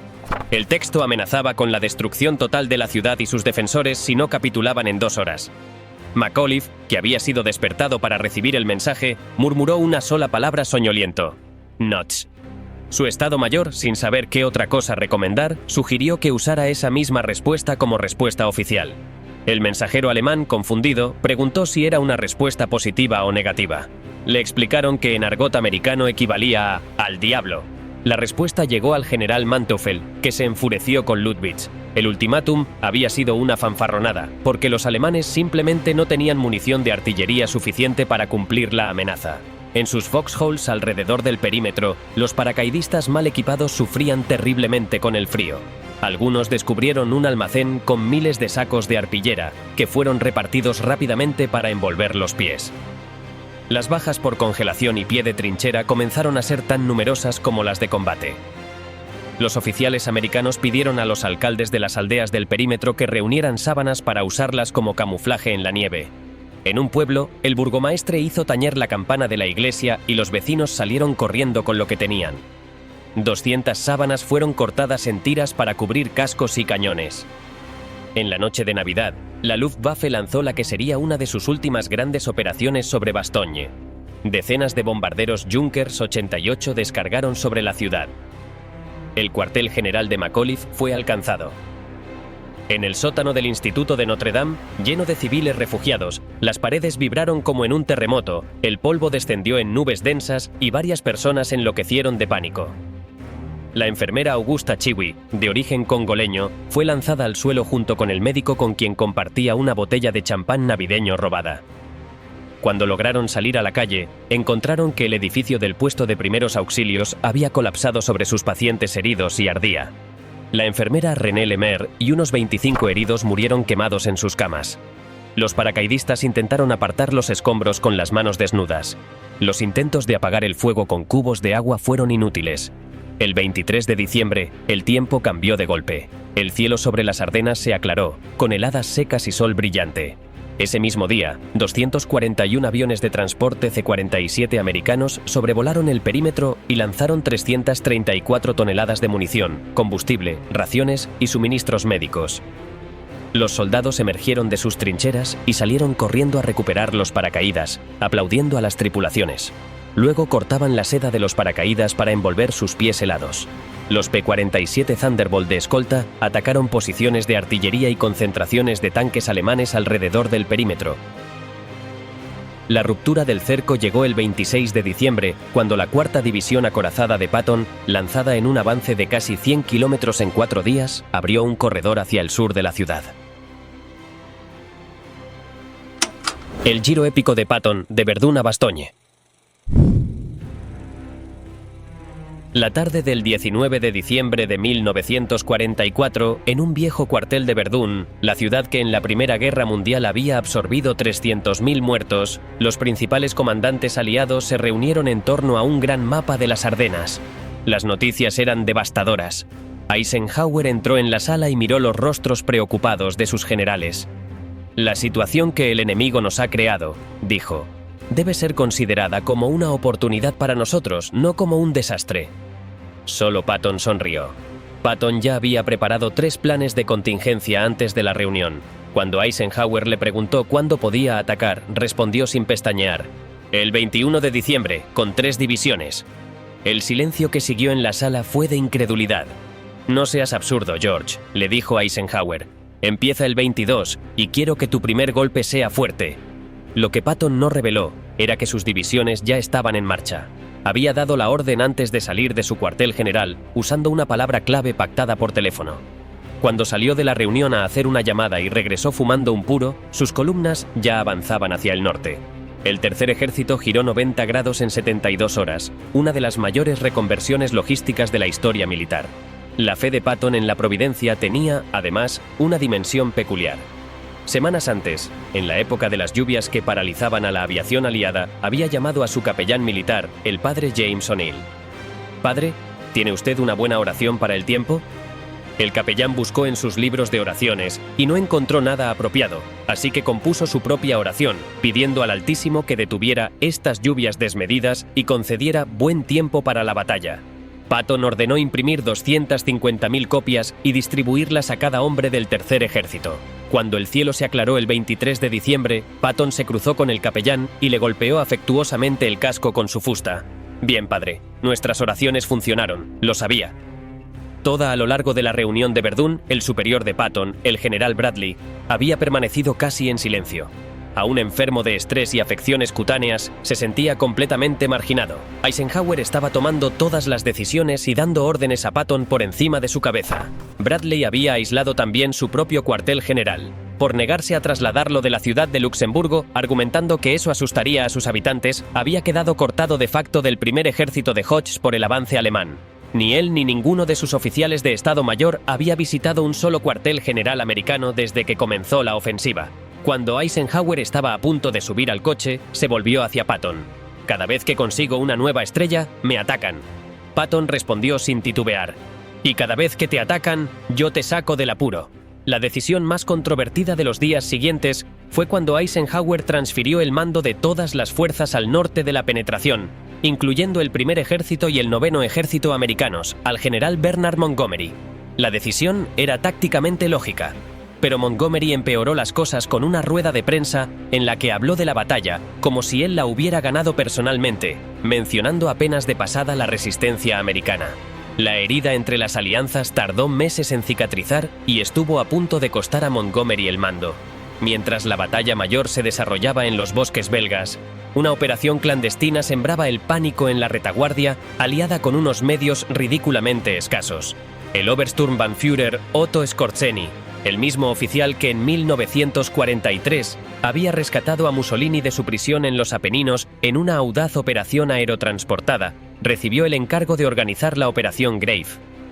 El texto amenazaba con la destrucción total de la ciudad y sus defensores si no capitulaban en 2 horas. McAuliffe, que había sido despertado para recibir el mensaje, murmuró una sola palabra soñoliento: «Notch». Su Estado Mayor, sin saber qué otra cosa recomendar, sugirió que usara esa misma respuesta como respuesta oficial. El mensajero alemán, confundido, preguntó si era una respuesta positiva o negativa. Le explicaron que en argot americano equivalía a «al diablo». La respuesta llegó al general Manteuffel, que se enfureció con Luttwitz. El ultimátum había sido una fanfarronada, porque los alemanes simplemente no tenían munición de artillería suficiente para cumplir la amenaza. En sus foxholes alrededor del perímetro, los paracaidistas mal equipados sufrían terriblemente con el frío. Algunos descubrieron un almacén con miles de sacos de arpillera, que fueron repartidos rápidamente para envolver los pies. Las bajas por congelación y pie de trinchera comenzaron a ser tan numerosas como las de combate. Los oficiales americanos pidieron a los alcaldes de las aldeas del perímetro que reunieran sábanas para usarlas como camuflaje en la nieve. En un pueblo, el burgomaestre hizo tañer la campana de la iglesia y los vecinos salieron corriendo con lo que tenían. 200 sábanas fueron cortadas en tiras para cubrir cascos y cañones. En la noche de Navidad, la Luftwaffe lanzó la que sería una de sus últimas grandes operaciones sobre Bastogne. Decenas de bombarderos Junkers 88 descargaron sobre la ciudad. El cuartel general de McAuliffe fue alcanzado. En el sótano del Instituto de Notre Dame, lleno de civiles refugiados, las paredes vibraron como en un terremoto, el polvo descendió en nubes densas y varias personas enloquecieron de pánico. La enfermera Augusta Chiwi, de origen congoleño, fue lanzada al suelo junto con el médico con quien compartía una botella de champán navideño robada. Cuando lograron salir a la calle, encontraron que el edificio del puesto de primeros auxilios había colapsado sobre sus pacientes heridos y ardía. La enfermera René Lemaire y unos 25 heridos murieron quemados en sus camas. Los paracaidistas intentaron apartar los escombros con las manos desnudas. Los intentos de apagar el fuego con cubos de agua fueron inútiles. El 23 de diciembre, el tiempo cambió de golpe. El cielo sobre las Ardenas se aclaró, con heladas secas y sol brillante. Ese mismo día, 241 aviones de transporte C-47 americanos sobrevolaron el perímetro y lanzaron 334 toneladas de munición, combustible, raciones y suministros médicos. Los soldados emergieron de sus trincheras y salieron corriendo a recuperar los paracaídas, aplaudiendo a las tripulaciones. Luego cortaban la seda de los paracaídas para envolver sus pies helados. Los P-47 Thunderbolt de escolta atacaron posiciones de artillería y concentraciones de tanques alemanes alrededor del perímetro. La ruptura del cerco llegó el 26 de diciembre, cuando la 4ª División Acorazada de Patton, lanzada en un avance de casi 100 kilómetros en 4 días, abrió un corredor hacia el sur de la ciudad. El giro épico de Patton, de Verdún a Bastogne. La tarde del 19 de diciembre de 1944, en un viejo cuartel de Verdún, la ciudad que en la Primera Guerra Mundial había absorbido 300.000 muertos, los principales comandantes aliados se reunieron en torno a un gran mapa de las Ardenas. Las noticias eran devastadoras. Eisenhower entró en la sala y miró los rostros preocupados de sus generales. «La situación que el enemigo nos ha creado», dijo, «debe ser considerada como una oportunidad para nosotros, no como un desastre». Solo Patton sonrió. Patton ya había preparado 3 planes de contingencia antes de la reunión. Cuando Eisenhower le preguntó cuándo podía atacar, respondió sin pestañear: «El 21 de diciembre, con 3 divisiones». El silencio que siguió en la sala fue de incredulidad. «No seas absurdo, George», le dijo Eisenhower. «Empieza el 22 y quiero que tu primer golpe sea fuerte». Lo que Patton no reveló era que sus divisiones ya estaban en marcha. Había dado la orden antes de salir de su cuartel general, usando una palabra clave pactada por teléfono. Cuando salió de la reunión a hacer una llamada y regresó fumando un puro, sus columnas ya avanzaban hacia el norte. El Tercer Ejército giró 90 grados en 72 horas, una de las mayores reconversiones logísticas de la historia militar. La fe de Patton en la providencia tenía, además, una dimensión peculiar. Semanas antes, en la época de las lluvias que paralizaban a la aviación aliada, había llamado a su capellán militar, el padre James O'Neill. «Padre, ¿tiene usted una buena oración para el tiempo?». El capellán buscó en sus libros de oraciones y no encontró nada apropiado, así que compuso su propia oración, pidiendo al Altísimo que detuviera estas lluvias desmedidas y concediera buen tiempo para la batalla. Patton ordenó imprimir 250.000 copias y distribuirlas a cada hombre del tercer ejército. Cuando el cielo se aclaró el 23 de diciembre, Patton se cruzó con el capellán y le golpeó afectuosamente el casco con su fusta. «Bien, padre, nuestras oraciones funcionaron, lo sabía». Toda a lo largo de la reunión de Verdún, el superior de Patton, el general Bradley, había permanecido casi en silencio. Aún enfermo de estrés y afecciones cutáneas, se sentía completamente marginado. Eisenhower estaba tomando todas las decisiones y dando órdenes a Patton por encima de su cabeza. Bradley había aislado también su propio cuartel general, por negarse a trasladarlo de la ciudad de Luxemburgo, argumentando que eso asustaría a sus habitantes. Había quedado cortado de facto del primer ejército de Hodges por el avance alemán. Ni él ni ninguno de sus oficiales de Estado Mayor había visitado un solo cuartel general americano desde que comenzó la ofensiva. Cuando Eisenhower estaba a punto de subir al coche, se volvió hacia Patton. «Cada vez que consigo una nueva estrella, me atacan». Patton respondió sin titubear. «Y cada vez que te atacan, yo te saco del apuro». La decisión más controvertida de los días siguientes fue cuando Eisenhower transfirió el mando de todas las fuerzas al norte de la penetración, incluyendo el primer ejército y el noveno ejército americanos, al general Bernard Montgomery. La decisión era tácticamente lógica, pero Montgomery empeoró las cosas con una rueda de prensa en la que habló de la batalla como si él la hubiera ganado personalmente, mencionando apenas de pasada la resistencia americana. La herida entre las alianzas tardó meses en cicatrizar y estuvo a punto de costar a Montgomery el mando. Mientras la batalla mayor se desarrollaba en los bosques belgas, una operación clandestina sembraba el pánico en la retaguardia, aliada con unos medios ridículamente escasos. El Obersturmbannführer Otto Skorzeny, el mismo oficial que en 1943 había rescatado a Mussolini de su prisión en los Apeninos en una audaz operación aerotransportada, recibió el encargo de organizar la Operación Grave.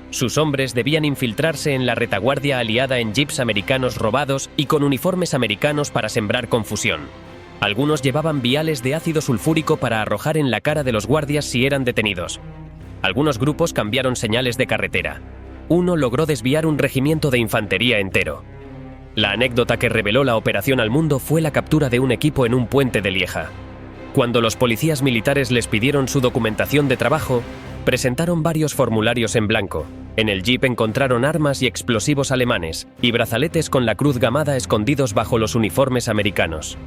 Sus hombres debían infiltrarse en la retaguardia aliada en jeeps americanos robados y con uniformes americanos para sembrar confusión. Algunos llevaban viales de ácido sulfúrico para arrojar en la cara de los guardias si eran detenidos. Algunos grupos cambiaron señales de carretera. Uno logró desviar un regimiento de infantería entero. La anécdota que reveló la operación al mundo fue la captura de un equipo en un puente de Lieja. Cuando los policías militares les pidieron su documentación de trabajo, presentaron varios formularios en blanco. En el jeep encontraron armas y explosivos alemanes y brazaletes con la cruz gamada escondidos bajo los uniformes americanos.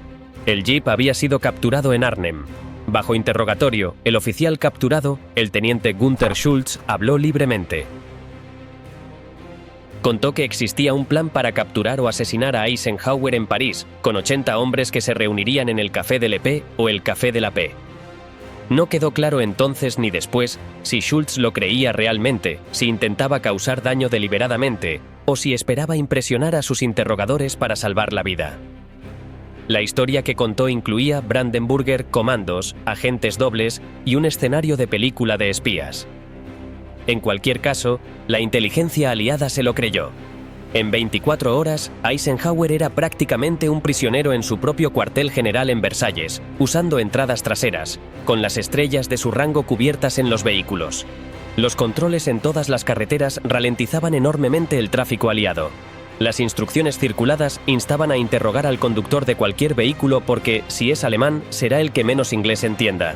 El jeep había sido capturado en Arnhem. Bajo interrogatorio, el oficial capturado, el teniente Gunther Schultz, habló libremente. Contó que existía un plan para capturar o asesinar a Eisenhower en París, con 80 hombres que se reunirían en el Café de l'Épée o el Café de la Paix. No quedó claro entonces ni después si Schultz lo creía realmente, si intentaba causar daño deliberadamente o si esperaba impresionar a sus interrogadores para salvar la vida. La historia que contó incluía Brandenburger, comandos, agentes dobles y un escenario de película de espías. En cualquier caso, la inteligencia aliada se lo creyó. En 24 horas, Eisenhower era prácticamente un prisionero en su propio cuartel general en Versalles, usando entradas traseras, con las estrellas de su rango cubiertas en los vehículos. Los controles en todas las carreteras ralentizaban enormemente el tráfico aliado. Las instrucciones circuladas instaban a interrogar al conductor de cualquier vehículo porque, si es alemán, será el que menos inglés entienda.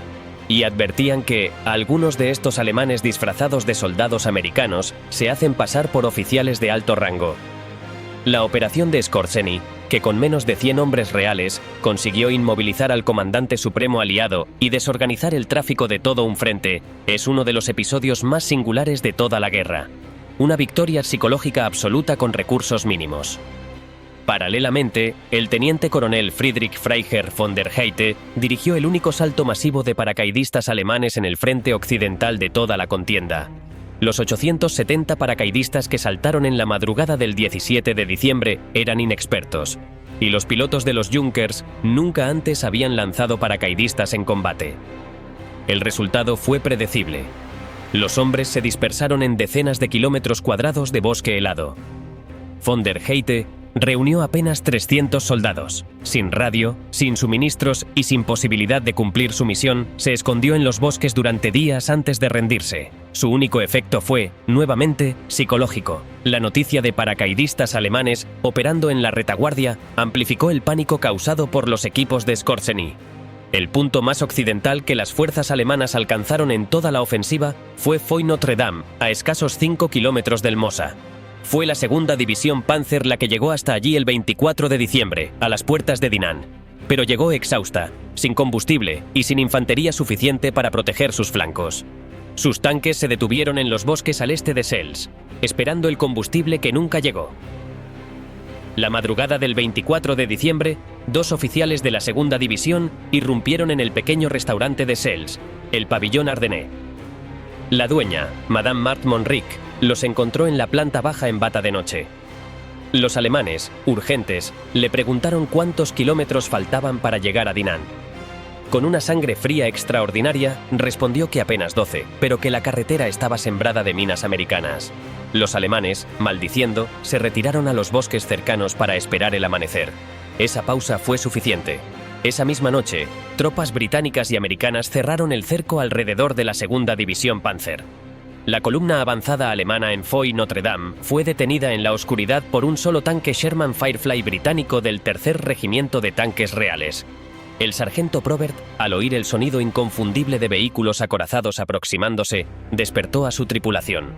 Y advertían que algunos de estos alemanes disfrazados de soldados americanos se hacen pasar por oficiales de alto rango. La operación de Skorzeny, que con menos de 100 hombres reales, consiguió inmovilizar al comandante supremo aliado y desorganizar el tráfico de todo un frente, es uno de los episodios más singulares de toda la guerra. Una victoria psicológica absoluta con recursos mínimos. Paralelamente, el teniente coronel Friedrich Freiherr von der Heydte dirigió el único salto masivo de paracaidistas alemanes en el frente occidental de toda la contienda. Los 870 paracaidistas que saltaron en la madrugada del 17 de diciembre eran inexpertos, y los pilotos de los Junkers nunca antes habían lanzado paracaidistas en combate. El resultado fue predecible. Los hombres se dispersaron en decenas de kilómetros cuadrados de bosque helado. Von der Heydte reunió apenas 300 soldados. Sin radio, sin suministros y sin posibilidad de cumplir su misión, se escondió en los bosques durante días antes de rendirse. Su único efecto fue, nuevamente, psicológico. La noticia de paracaidistas alemanes operando en la retaguardia amplificó el pánico causado por los equipos de Skorzeny. El punto más occidental que las fuerzas alemanas alcanzaron en toda la ofensiva fue Foy-Notre-Dame, a escasos 5 kilómetros del Mosa. Fue la segunda división Panzer la que llegó hasta allí el 24 de diciembre, a las puertas de Dinant. Pero llegó exhausta, sin combustible y sin infantería suficiente para proteger sus flancos. Sus tanques se detuvieron en los bosques al este de Sels, esperando el combustible que nunca llegó. La madrugada del 24 de diciembre, 2 oficiales de la segunda división irrumpieron en el pequeño restaurante de Sels, el Pabellón Ardennais. La dueña, Madame Marthe Monric, los encontró en la planta baja en bata de noche. Los alemanes, urgentes, le preguntaron cuántos kilómetros faltaban para llegar a Dinant. Con una sangre fría extraordinaria, respondió que apenas 12, pero que la carretera estaba sembrada de minas americanas. Los alemanes, maldiciendo, se retiraron a los bosques cercanos para esperar el amanecer. Esa pausa fue suficiente. Esa misma noche, tropas británicas y americanas cerraron el cerco alrededor de la segunda división Panzer. La columna avanzada alemana en Foy-Notre-Dame fue detenida en la oscuridad por un solo tanque Sherman Firefly británico del tercer regimiento de tanques reales. El sargento Probert, al oír el sonido inconfundible de vehículos acorazados aproximándose, despertó a su tripulación.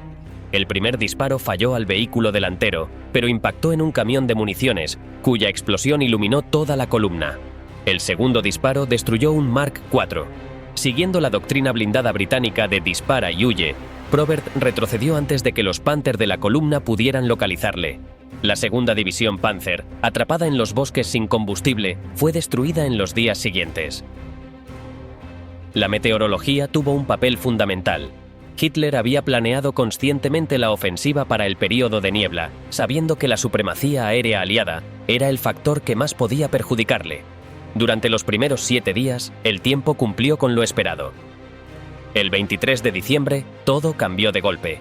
El primer disparo falló al vehículo delantero, pero impactó en un camión de municiones, cuya explosión iluminó toda la columna. El segundo disparo destruyó un Mark IV. Siguiendo la doctrina blindada británica de dispara y huye, Probert retrocedió antes de que los Panther de la columna pudieran localizarle. La segunda división Panzer, atrapada en los bosques sin combustible, fue destruida en los días siguientes. La meteorología tuvo un papel fundamental. Hitler había planeado conscientemente la ofensiva para el período de niebla, sabiendo que la supremacía aérea aliada era el factor que más podía perjudicarle. Durante los primeros 7 días, el tiempo cumplió con lo esperado. El 23 de diciembre, todo cambió de golpe.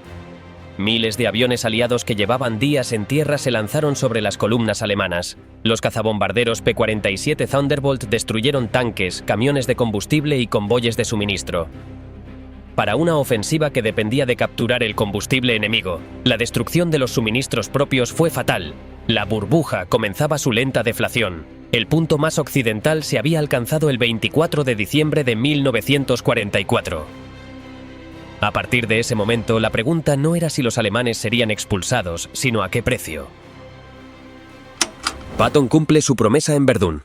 Miles de aviones aliados que llevaban días en tierra se lanzaron sobre las columnas alemanas. Los cazabombarderos P-47 Thunderbolt destruyeron tanques, camiones de combustible y convoyes de suministro. Para una ofensiva que dependía de capturar el combustible enemigo, la destrucción de los suministros propios fue fatal. La burbuja comenzaba su lenta deflación. El punto más occidental se había alcanzado el 24 de diciembre de 1944. A partir de ese momento, la pregunta no era si los alemanes serían expulsados, sino a qué precio. Patton cumple su promesa en Verdún.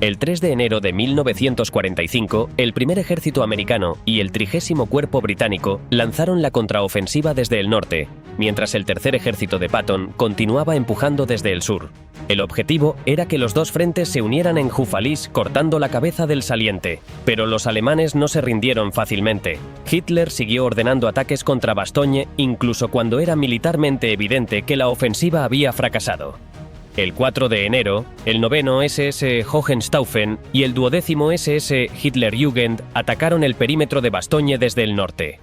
El 3 de enero de 1945, el primer ejército americano y el 30º Cuerpo británico lanzaron la contraofensiva desde el norte, mientras el tercer ejército de Patton continuaba empujando desde el sur. El objetivo era que los dos frentes se unieran en Houffalize cortando la cabeza del saliente, pero los alemanes no se rindieron fácilmente. Hitler siguió ordenando ataques contra Bastogne incluso cuando era militarmente evidente que la ofensiva había fracasado. El 4 de enero, el 9º SS Hohenstaufen y el 12º SS Hitlerjugend atacaron el perímetro de Bastogne desde el norte.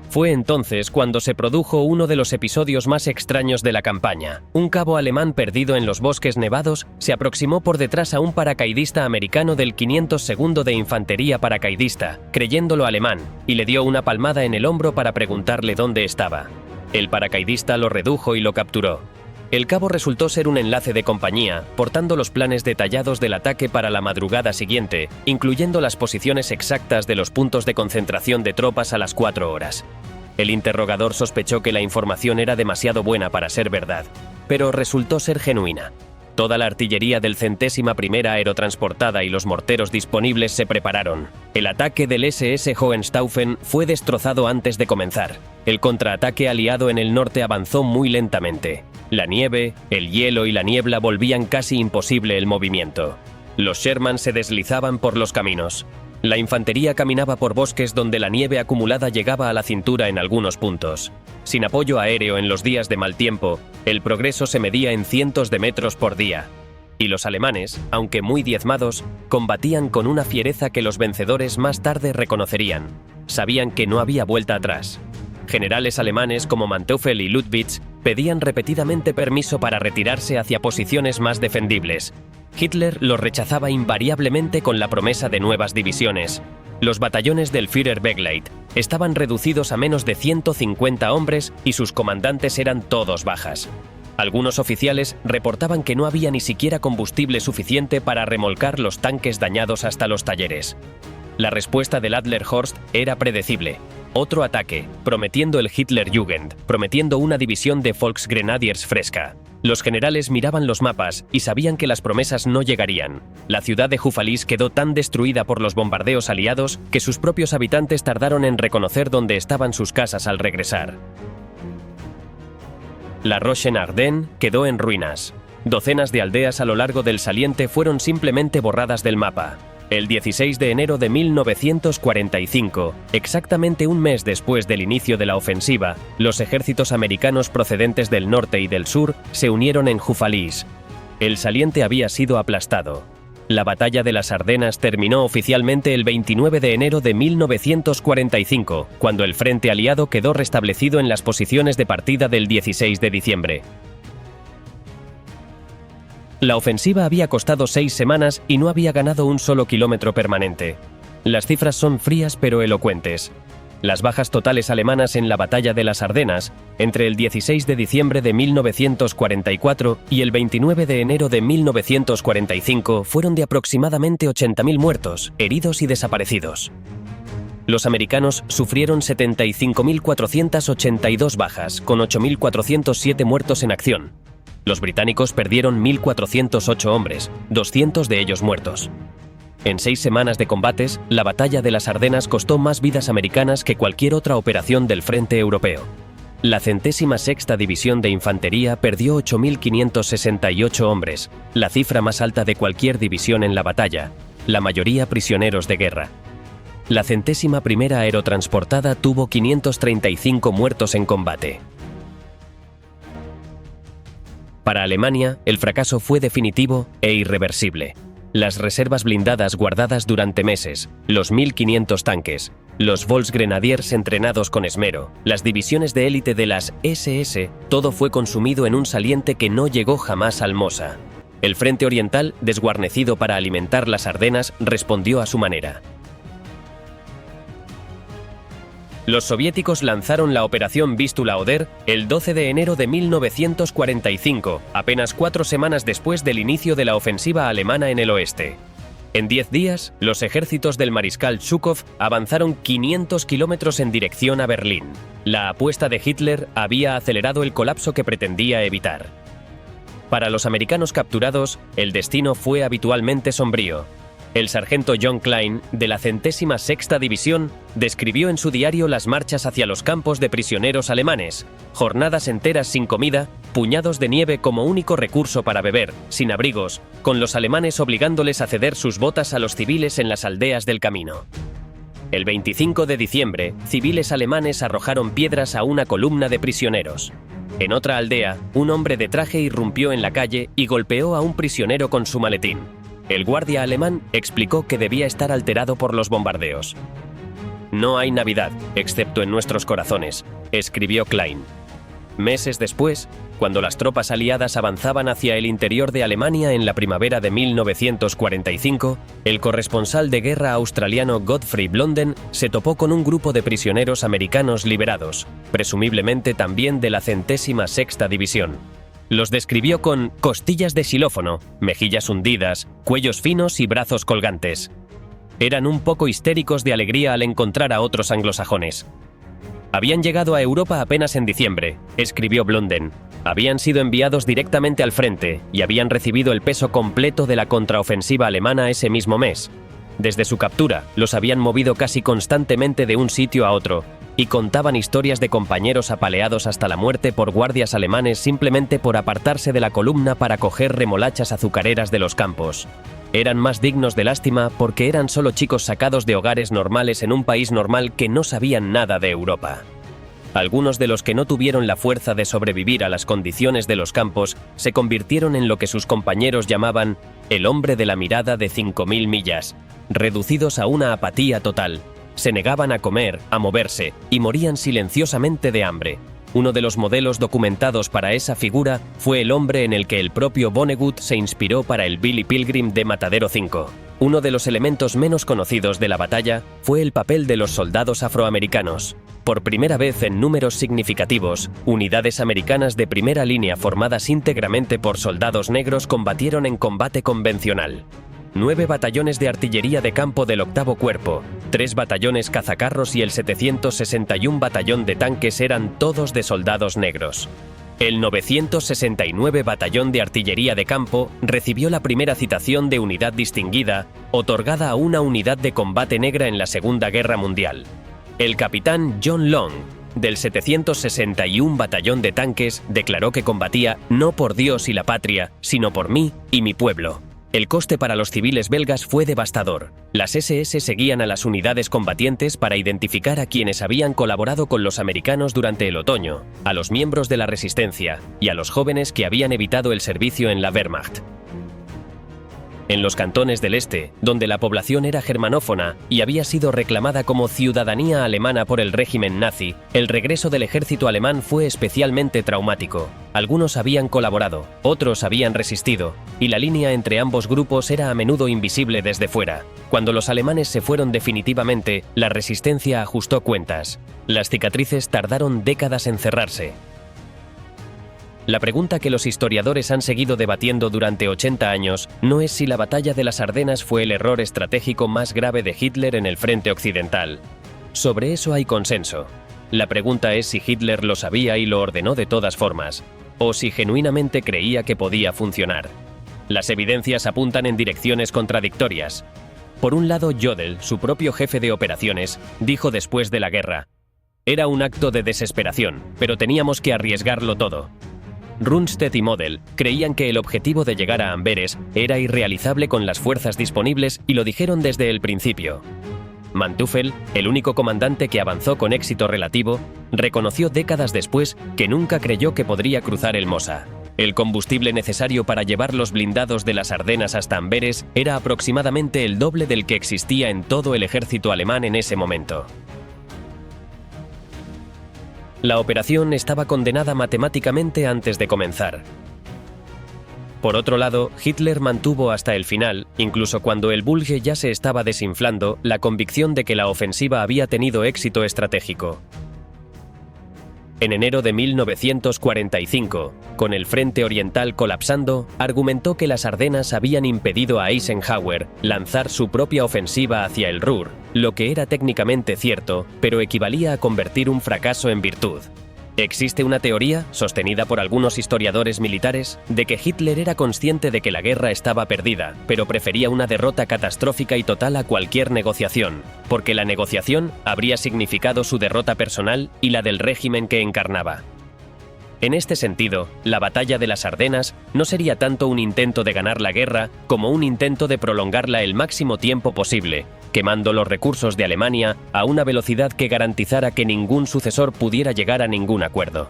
Fue entonces cuando se produjo uno de los episodios más extraños de la campaña. Un cabo alemán perdido en los bosques nevados se aproximó por detrás a un paracaidista americano del 502º de Infantería Paracaidista, creyéndolo alemán, y le dio una palmada en el hombro para preguntarle dónde estaba. El paracaidista lo redujo y lo capturó. El cabo resultó ser un enlace de compañía, portando los planes detallados del ataque para la madrugada siguiente, incluyendo las posiciones exactas de los puntos de concentración de tropas a las 4 horas. El interrogador sospechó que la información era demasiado buena para ser verdad, pero resultó ser genuina. Toda la artillería del 101ª aerotransportada y los morteros disponibles se prepararon. El ataque del SS Hohenstaufen fue destrozado antes de comenzar. El contraataque aliado en el norte avanzó muy lentamente. La nieve, el hielo y la niebla volvían casi imposible el movimiento. Los Sherman se deslizaban por los caminos. La infantería caminaba por bosques donde la nieve acumulada llegaba a la cintura en algunos puntos. Sin apoyo aéreo en los días de mal tiempo, el progreso se medía en cientos de metros por día. Y los alemanes, aunque muy diezmados, combatían con una fiereza que los vencedores más tarde reconocerían. Sabían que no había vuelta atrás. generales alemanes como Manteuffel y Ludwig pedían repetidamente permiso para retirarse hacia posiciones más defendibles. Hitler los rechazaba invariablemente con la promesa de nuevas divisiones. Los batallones del Führer-Begleit estaban reducidos a menos de 150 hombres y sus comandantes eran todos bajas. Algunos oficiales reportaban que no había ni siquiera combustible suficiente para remolcar los tanques dañados hasta los talleres. La respuesta del Adlerhorst era predecible. Otro ataque, prometiendo el Hitlerjugend, prometiendo una división de Volksgrenadiers fresca. Los generales miraban los mapas y sabían que las promesas no llegarían. La ciudad de Houffalize quedó tan destruida por los bombardeos aliados que sus propios habitantes tardaron en reconocer dónde estaban sus casas al regresar. La Roche-en-Ardennes quedó en ruinas. Docenas de aldeas a lo largo del saliente fueron simplemente borradas del mapa. El 16 de enero de 1945, exactamente un mes después del inicio de la ofensiva, los ejércitos americanos procedentes del norte y del sur se unieron en Houffalize. El saliente había sido aplastado. La batalla de las Ardenas terminó oficialmente el 29 de enero de 1945, cuando el frente aliado quedó restablecido en las posiciones de partida del 16 de diciembre. La ofensiva había costado 6 semanas y no había ganado un solo kilómetro permanente. Las cifras son frías pero elocuentes. Las bajas totales alemanas en la batalla de las Ardenas, entre el 16 de diciembre de 1944 y el 29 de enero de 1945, fueron de aproximadamente 80.000 muertos, heridos y desaparecidos. Los americanos sufrieron 75.482 bajas, con 8.407 muertos en acción. Los británicos perdieron 1.408 hombres, 200 de ellos muertos. En 6 semanas de combates, la batalla de las Ardenas costó más vidas americanas que cualquier otra operación del frente europeo. La 106ª División de Infantería perdió 8.568 hombres, la cifra más alta de cualquier división en la batalla, la mayoría prisioneros de guerra. La 101ª Aerotransportada tuvo 535 muertos en combate. Para Alemania, el fracaso fue definitivo e irreversible. Las reservas blindadas guardadas durante meses, los 1.500 tanques, los Volksgrenadiers entrenados con esmero, las divisiones de élite de las SS, todo fue consumido en un saliente que no llegó jamás al Mosa. El frente oriental, desguarnecido para alimentar las Ardenas, respondió a su manera. Los soviéticos lanzaron la operación Vistula-Oder el 12 de enero de 1945, apenas 4 semanas después del inicio de la ofensiva alemana en el oeste. En 10 días, los ejércitos del mariscal Zhukov avanzaron 500 kilómetros en dirección a Berlín. La apuesta de Hitler había acelerado el colapso que pretendía evitar. Para los americanos capturados, el destino fue habitualmente sombrío. El sargento John Klein, de la 106ª División, describió en su diario las marchas hacia los campos de prisioneros alemanes, jornadas enteras sin comida, puñados de nieve como único recurso para beber, sin abrigos, con los alemanes obligándoles a ceder sus botas a los civiles en las aldeas del camino. El 25 de diciembre, civiles alemanes arrojaron piedras a una columna de prisioneros. En otra aldea, un hombre de traje irrumpió en la calle y golpeó a un prisionero con su maletín. El guardia alemán explicó que debía estar alterado por los bombardeos. «No hay Navidad, excepto en nuestros corazones», escribió Klein. Meses después, cuando las tropas aliadas avanzaban hacia el interior de Alemania en la primavera de 1945, el corresponsal de guerra australiano Godfrey Blonden se topó con un grupo de prisioneros americanos liberados, presumiblemente también de la 106ª División. Los describió con costillas de xilófono, mejillas hundidas, cuellos finos y brazos colgantes. Eran un poco histéricos de alegría al encontrar a otros anglosajones. Habían llegado a Europa apenas en diciembre, escribió Blonden. Habían sido enviados directamente al frente y habían recibido el peso completo de la contraofensiva alemana ese mismo mes. Desde su captura, los habían movido casi constantemente de un sitio a otro, y contaban historias de compañeros apaleados hasta la muerte por guardias alemanes simplemente por apartarse de la columna para coger remolachas azucareras de los campos. Eran más dignos de lástima porque eran solo chicos sacados de hogares normales en un país normal que no sabían nada de Europa. Algunos de los que no tuvieron la fuerza de sobrevivir a las condiciones de los campos se convirtieron en lo que sus compañeros llamaban el hombre de la mirada de 5.000 millas, reducidos a una apatía total. se negaban a comer, a moverse y morían silenciosamente de hambre. Uno de los modelos documentados para esa figura fue el hombre en el que el propio Vonnegut se inspiró para el Billy Pilgrim de Matadero 5. Uno de los elementos menos conocidos de la batalla fue el papel de los soldados afroamericanos. Por primera vez en números significativos, unidades americanas de primera línea formadas íntegramente por soldados negros combatieron en combate convencional. 9 batallones de artillería de campo del 8º Cuerpo, 3 batallones cazacarros y el 761 batallón de tanques eran todos de soldados negros. El 969 Batallón de Artillería de Campo recibió la primera citación de unidad distinguida, otorgada a una unidad de combate negra en la Segunda Guerra Mundial. El capitán John Long, del 761 Batallón de Tanques, declaró que combatía no por Dios y la patria, sino por mí y mi pueblo. El coste para los civiles belgas fue devastador. Las SS seguían a las unidades combatientes para identificar a quienes habían colaborado con los americanos durante el otoño, a los miembros de la resistencia y a los jóvenes que habían evitado el servicio en la Wehrmacht. En los cantones del este, donde la población era germanófona y había sido reclamada como ciudadanía alemana por el régimen nazi, el regreso del ejército alemán fue especialmente traumático. Algunos habían colaborado, otros habían resistido, y la línea entre ambos grupos era a menudo invisible desde fuera. Cuando los alemanes se fueron definitivamente, la resistencia ajustó cuentas. Las cicatrices tardaron décadas en cerrarse. La pregunta que los historiadores han seguido debatiendo durante 80 años no es si la batalla de las Ardenas fue el error estratégico más grave de Hitler en el frente occidental. Sobre eso hay consenso. La pregunta es si Hitler lo sabía y lo ordenó de todas formas, o si genuinamente creía que podía funcionar. Las evidencias apuntan en direcciones contradictorias. Por un lado, Jodl, su propio jefe de operaciones, dijo después de la guerra: «Era un acto de desesperación, pero teníamos que arriesgarlo todo». Rundstedt y Model creían que el objetivo de llegar a Amberes era irrealizable con las fuerzas disponibles y lo dijeron desde el principio. Manteuffel, el único comandante que avanzó con éxito relativo, reconoció décadas después que nunca creyó que podría cruzar el Mosa. El combustible necesario para llevar los blindados de las Ardenas hasta Amberes era aproximadamente el doble del que existía en todo el ejército alemán en ese momento. La operación estaba condenada matemáticamente antes de comenzar. Por otro lado, Hitler mantuvo hasta el final, incluso cuando el Bulge ya se estaba desinflando, la convicción de que la ofensiva había tenido éxito estratégico. En enero de 1945, con el frente oriental colapsando, argumentó que las Ardenas habían impedido a Eisenhower lanzar su propia ofensiva hacia el Ruhr, lo que era técnicamente cierto, pero equivalía a convertir un fracaso en virtud. Existe una teoría, sostenida por algunos historiadores militares, de que Hitler era consciente de que la guerra estaba perdida, pero prefería una derrota catastrófica y total a cualquier negociación, porque la negociación habría significado su derrota personal y la del régimen que encarnaba. En este sentido, la batalla de las Ardenas no sería tanto un intento de ganar la guerra como un intento de prolongarla el máximo tiempo posible, quemando los recursos de Alemania a una velocidad que garantizara que ningún sucesor pudiera llegar a ningún acuerdo.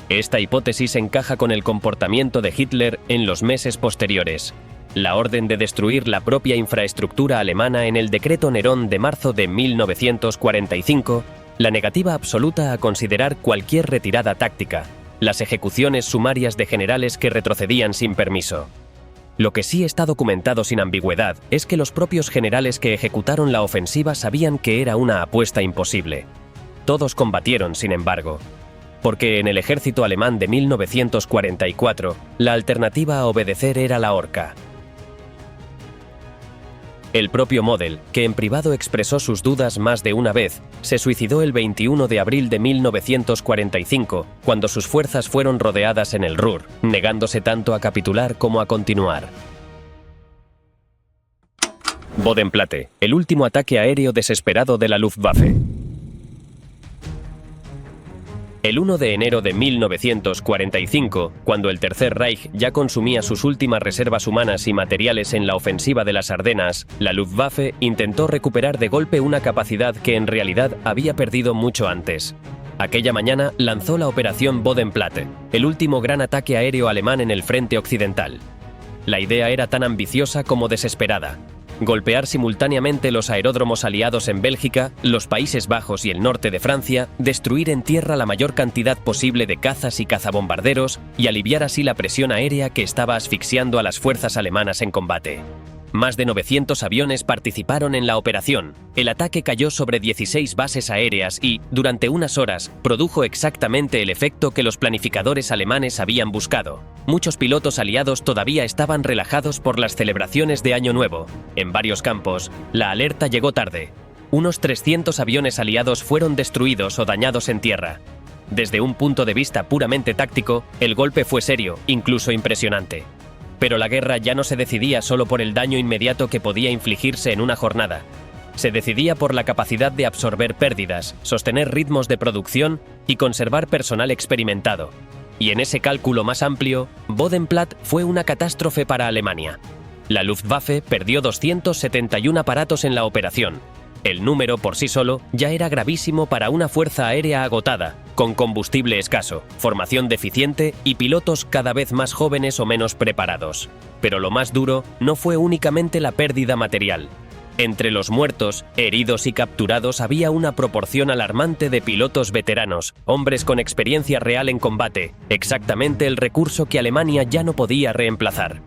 Esta hipótesis encaja con el comportamiento de Hitler en los meses posteriores. La orden de destruir la propia infraestructura alemana en el Decreto Nerón de marzo de 1945, la negativa absoluta a considerar cualquier retirada táctica, las ejecuciones sumarias de generales que retrocedían sin permiso. Lo que sí está documentado sin ambigüedad es que los propios generales que ejecutaron la ofensiva sabían que era una apuesta imposible. Todos combatieron, sin embargo, porque en el ejército alemán de 1944, la alternativa a obedecer era la horca. El propio Model, que en privado expresó sus dudas más de una vez, se suicidó el 21 de abril de 1945, cuando sus fuerzas fueron rodeadas en el Ruhr, negándose tanto a capitular como a continuar. Bodenplatte, el último ataque aéreo desesperado de la Luftwaffe. El 1 de enero de 1945, cuando el Tercer Reich ya consumía sus últimas reservas humanas y materiales en la ofensiva de las Ardenas, la Luftwaffe intentó recuperar de golpe una capacidad que en realidad había perdido mucho antes. Aquella mañana lanzó la Operación Bodenplatte, el último gran ataque aéreo alemán en el frente occidental. La idea era tan ambiciosa como desesperada. Golpear simultáneamente los aeródromos aliados en Bélgica, los Países Bajos y el norte de Francia, destruir en tierra la mayor cantidad posible de cazas y cazabombarderos y aliviar así la presión aérea que estaba asfixiando a las fuerzas alemanas en combate. Más de 900 aviones participaron en la operación. El ataque cayó sobre 16 bases aéreas y, durante unas horas, produjo exactamente el efecto que los planificadores alemanes habían buscado. Muchos pilotos aliados todavía estaban relajados por las celebraciones de Año Nuevo. En varios campos, la alerta llegó tarde. Unos 300 aviones aliados fueron destruidos o dañados en tierra. Desde un punto de vista puramente táctico, el golpe fue serio, incluso impresionante. Pero la guerra ya no se decidía solo por el daño inmediato que podía infligirse en una jornada. Se decidía por la capacidad de absorber pérdidas, sostener ritmos de producción y conservar personal experimentado. Y en ese cálculo más amplio, Bodenplatte fue una catástrofe para Alemania. La Luftwaffe perdió 271 aparatos en la operación. El número por sí solo ya era gravísimo para una fuerza aérea agotada, con combustible escaso, formación deficiente y pilotos cada vez más jóvenes o menos preparados. Pero lo más duro no fue únicamente la pérdida material. Entre los muertos, heridos y capturados había una proporción alarmante de pilotos veteranos, hombres con experiencia real en combate, exactamente el recurso que Alemania ya no podía reemplazar.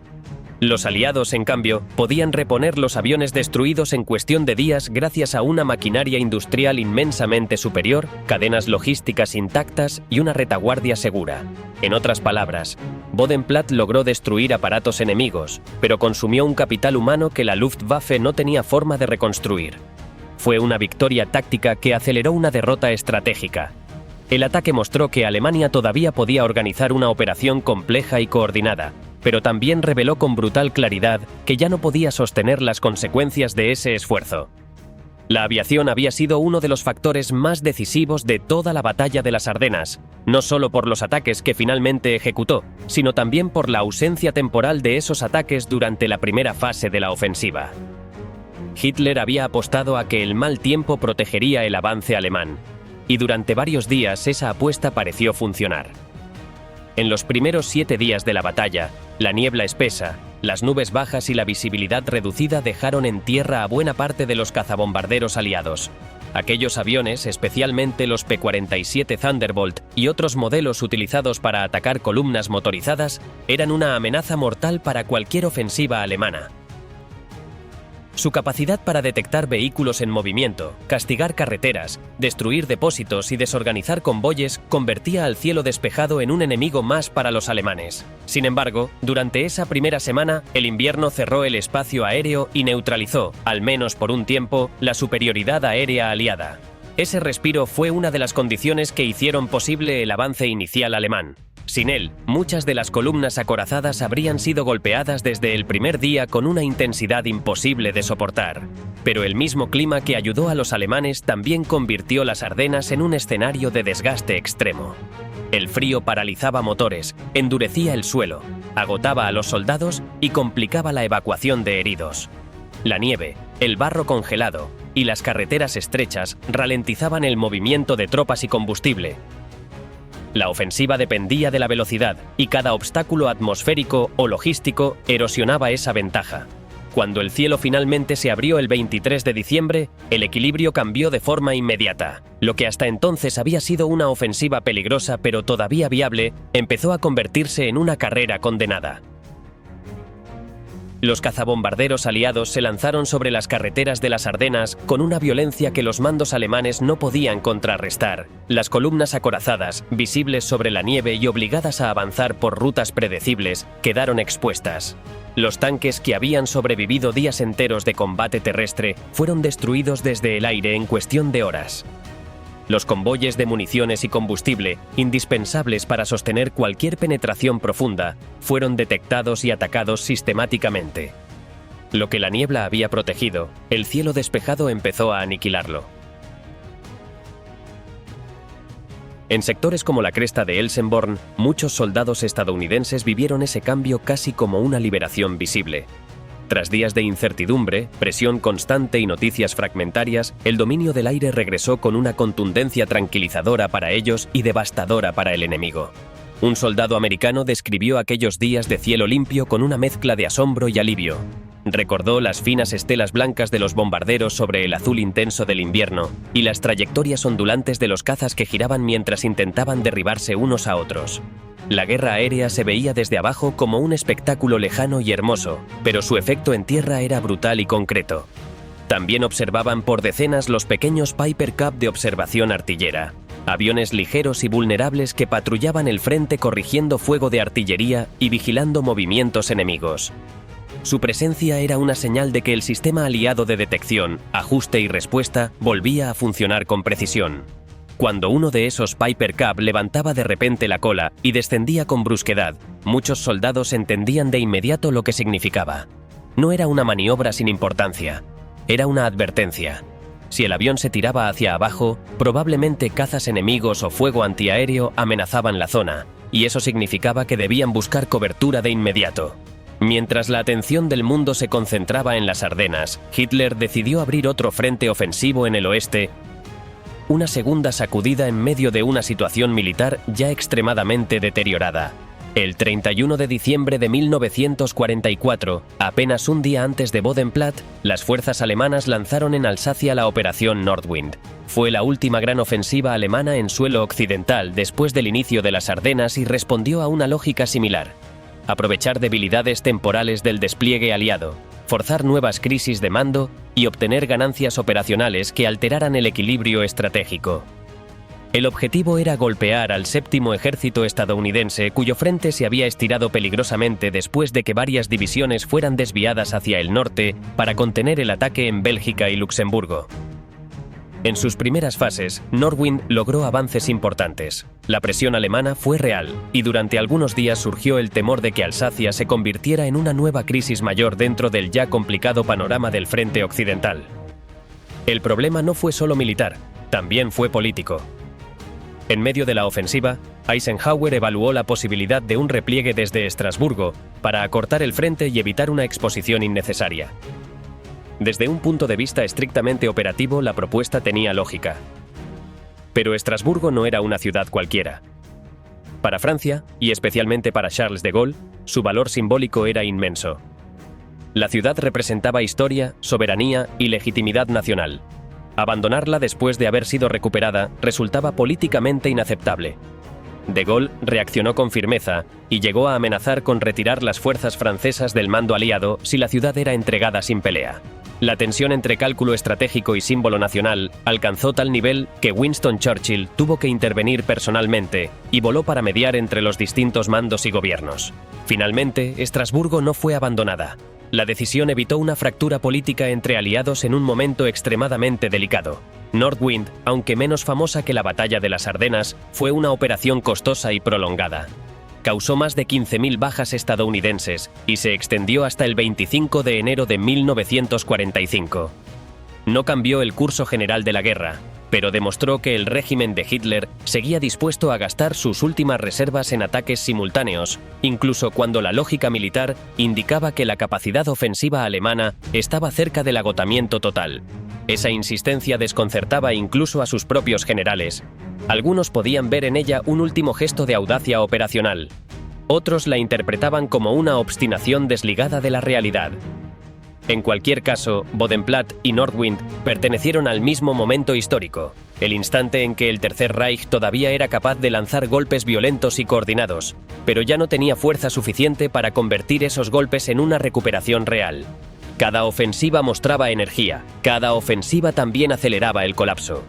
Los aliados, en cambio, podían reponer los aviones destruidos en cuestión de días gracias a una maquinaria industrial inmensamente superior, cadenas logísticas intactas y una retaguardia segura. En otras palabras, Bodenplatte logró destruir aparatos enemigos, pero consumió un capital humano que la Luftwaffe no tenía forma de reconstruir. Fue una victoria táctica que aceleró una derrota estratégica. El ataque mostró que Alemania todavía podía organizar una operación compleja y coordinada, pero también reveló con brutal claridad que ya no podía sostener las consecuencias de ese esfuerzo. La aviación había sido uno de los factores más decisivos de toda la batalla de las Ardenas, no solo por los ataques que finalmente ejecutó, sino también por la ausencia temporal de esos ataques durante la primera fase de la ofensiva. Hitler había apostado a que el mal tiempo protegería el avance alemán, y durante varios días esa apuesta pareció funcionar. En los primeros 7 días de la batalla, la niebla espesa, las nubes bajas y la visibilidad reducida dejaron en tierra a buena parte de los cazabombarderos aliados. Aquellos aviones, especialmente los P-47 Thunderbolt y otros modelos utilizados para atacar columnas motorizadas, eran una amenaza mortal para cualquier ofensiva alemana. Su capacidad para detectar vehículos en movimiento, castigar carreteras, destruir depósitos y desorganizar convoyes convertía al cielo despejado en un enemigo más para los alemanes. Sin embargo, durante esa primera semana, el invierno cerró el espacio aéreo y neutralizó, al menos por un tiempo, la superioridad aérea aliada. Ese respiro fue una de las condiciones que hicieron posible el avance inicial alemán. Sin él, muchas de las columnas acorazadas habrían sido golpeadas desde el primer día con una intensidad imposible de soportar. Pero el mismo clima que ayudó a los alemanes también convirtió las Ardenas en un escenario de desgaste extremo. El frío paralizaba motores, endurecía el suelo, agotaba a los soldados y complicaba la evacuación de heridos. La nieve, el barro congelado y las carreteras estrechas ralentizaban el movimiento de tropas y combustible. La ofensiva dependía de la velocidad y cada obstáculo atmosférico o logístico erosionaba esa ventaja. Cuando el cielo finalmente se abrió el 23 de diciembre, el equilibrio cambió de forma inmediata. Lo que hasta entonces había sido una ofensiva peligrosa pero todavía viable, empezó a convertirse en una carrera condenada. Los cazabombarderos aliados se lanzaron sobre las carreteras de las Ardenas con una violencia que los mandos alemanes no podían contrarrestar. Las columnas acorazadas, visibles sobre la nieve y obligadas a avanzar por rutas predecibles, quedaron expuestas. Los tanques que habían sobrevivido días enteros de combate terrestre fueron destruidos desde el aire en cuestión de horas. Los convoyes de municiones y combustible, indispensables para sostener cualquier penetración profunda, fueron detectados y atacados sistemáticamente. Lo que la niebla había protegido, el cielo despejado empezó a aniquilarlo. En sectores como la cresta de Elsenborn, muchos soldados estadounidenses vivieron ese cambio casi como una liberación visible. Tras días de incertidumbre, presión constante y noticias fragmentarias, el dominio del aire regresó con una contundencia tranquilizadora para ellos y devastadora para el enemigo. Un soldado americano describió aquellos días de cielo limpio con una mezcla de asombro y alivio. Recordó las finas estelas blancas de los bombarderos sobre el azul intenso del invierno y las trayectorias ondulantes de los cazas que giraban mientras intentaban derribarse unos a otros. La guerra aérea se veía desde abajo como un espectáculo lejano y hermoso, pero su efecto en tierra era brutal y concreto. También observaban por decenas los pequeños Piper Cub de observación artillera, aviones ligeros y vulnerables que patrullaban el frente corrigiendo fuego de artillería y vigilando movimientos enemigos. Su presencia era una señal de que el sistema aliado de detección, ajuste y respuesta volvía a funcionar con precisión. Cuando uno de esos Piper Cub levantaba de repente la cola y descendía con brusquedad, muchos soldados entendían de inmediato lo que significaba. No era una maniobra sin importancia, era una advertencia. Si el avión se tiraba hacia abajo, probablemente cazas enemigos o fuego antiaéreo amenazaban la zona, y eso significaba que debían buscar cobertura de inmediato. Mientras la atención del mundo se concentraba en las Ardenas, Hitler decidió abrir otro frente ofensivo en el oeste, una segunda sacudida en medio de una situación militar ya extremadamente deteriorada. El 31 de diciembre de 1944, apenas un día antes de Bodenplatte, las fuerzas alemanas lanzaron en Alsacia la Operación Nordwind. Fue la última gran ofensiva alemana en suelo occidental después del inicio de las Ardenas y respondió a una lógica similar: aprovechar debilidades temporales del despliegue aliado, forzar nuevas crisis de mando y obtener ganancias operacionales que alteraran el equilibrio estratégico. El objetivo era golpear al séptimo ejército estadounidense, cuyo frente se había estirado peligrosamente después de que varias divisiones fueran desviadas hacia el norte para contener el ataque en Bélgica y Luxemburgo. En sus primeras fases, Nordwind logró avances importantes. La presión alemana fue real, y durante algunos días surgió el temor de que Alsacia se convirtiera en una nueva crisis mayor dentro del ya complicado panorama del frente occidental. El problema no fue solo militar, también fue político. En medio de la ofensiva, Eisenhower evaluó la posibilidad de un repliegue desde Estrasburgo para acortar el frente y evitar una exposición innecesaria. Desde un punto de vista estrictamente operativo, la propuesta tenía lógica. Pero Estrasburgo no era una ciudad cualquiera. Para Francia, y especialmente para Charles de Gaulle, su valor simbólico era inmenso. La ciudad representaba historia, soberanía y legitimidad nacional. Abandonarla después de haber sido recuperada resultaba políticamente inaceptable. De Gaulle reaccionó con firmeza y llegó a amenazar con retirar las fuerzas francesas del mando aliado si la ciudad era entregada sin pelea. La tensión entre cálculo estratégico y símbolo nacional alcanzó tal nivel que Winston Churchill tuvo que intervenir personalmente y voló para mediar entre los distintos mandos y gobiernos. Finalmente, Estrasburgo no fue abandonada. La decisión evitó una fractura política entre aliados en un momento extremadamente delicado. Nordwind, aunque menos famosa que la Batalla de las Ardenas, fue una operación costosa y prolongada. Causó más de 15.000 bajas estadounidenses y se extendió hasta el 25 de enero de 1945. No cambió el curso general de la guerra, pero demostró que el régimen de Hitler seguía dispuesto a gastar sus últimas reservas en ataques simultáneos, incluso cuando la lógica militar indicaba que la capacidad ofensiva alemana estaba cerca del agotamiento total. Esa insistencia desconcertaba incluso a sus propios generales. Algunos podían ver en ella un último gesto de audacia operacional. Otros la interpretaban como una obstinación desligada de la realidad. En cualquier caso, Bodenplatte y Nordwind pertenecieron al mismo momento histórico, el instante en que el Tercer Reich todavía era capaz de lanzar golpes violentos y coordinados, pero ya no tenía fuerza suficiente para convertir esos golpes en una recuperación real. Cada ofensiva mostraba energía, cada ofensiva también aceleraba el colapso.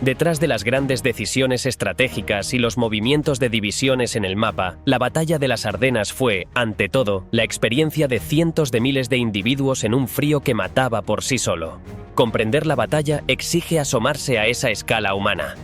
Detrás de las grandes decisiones estratégicas y los movimientos de divisiones en el mapa, la batalla de las Ardenas fue, ante todo, la experiencia de cientos de miles de individuos en un frío que mataba por sí solo. Comprender la batalla exige asomarse a esa escala humana.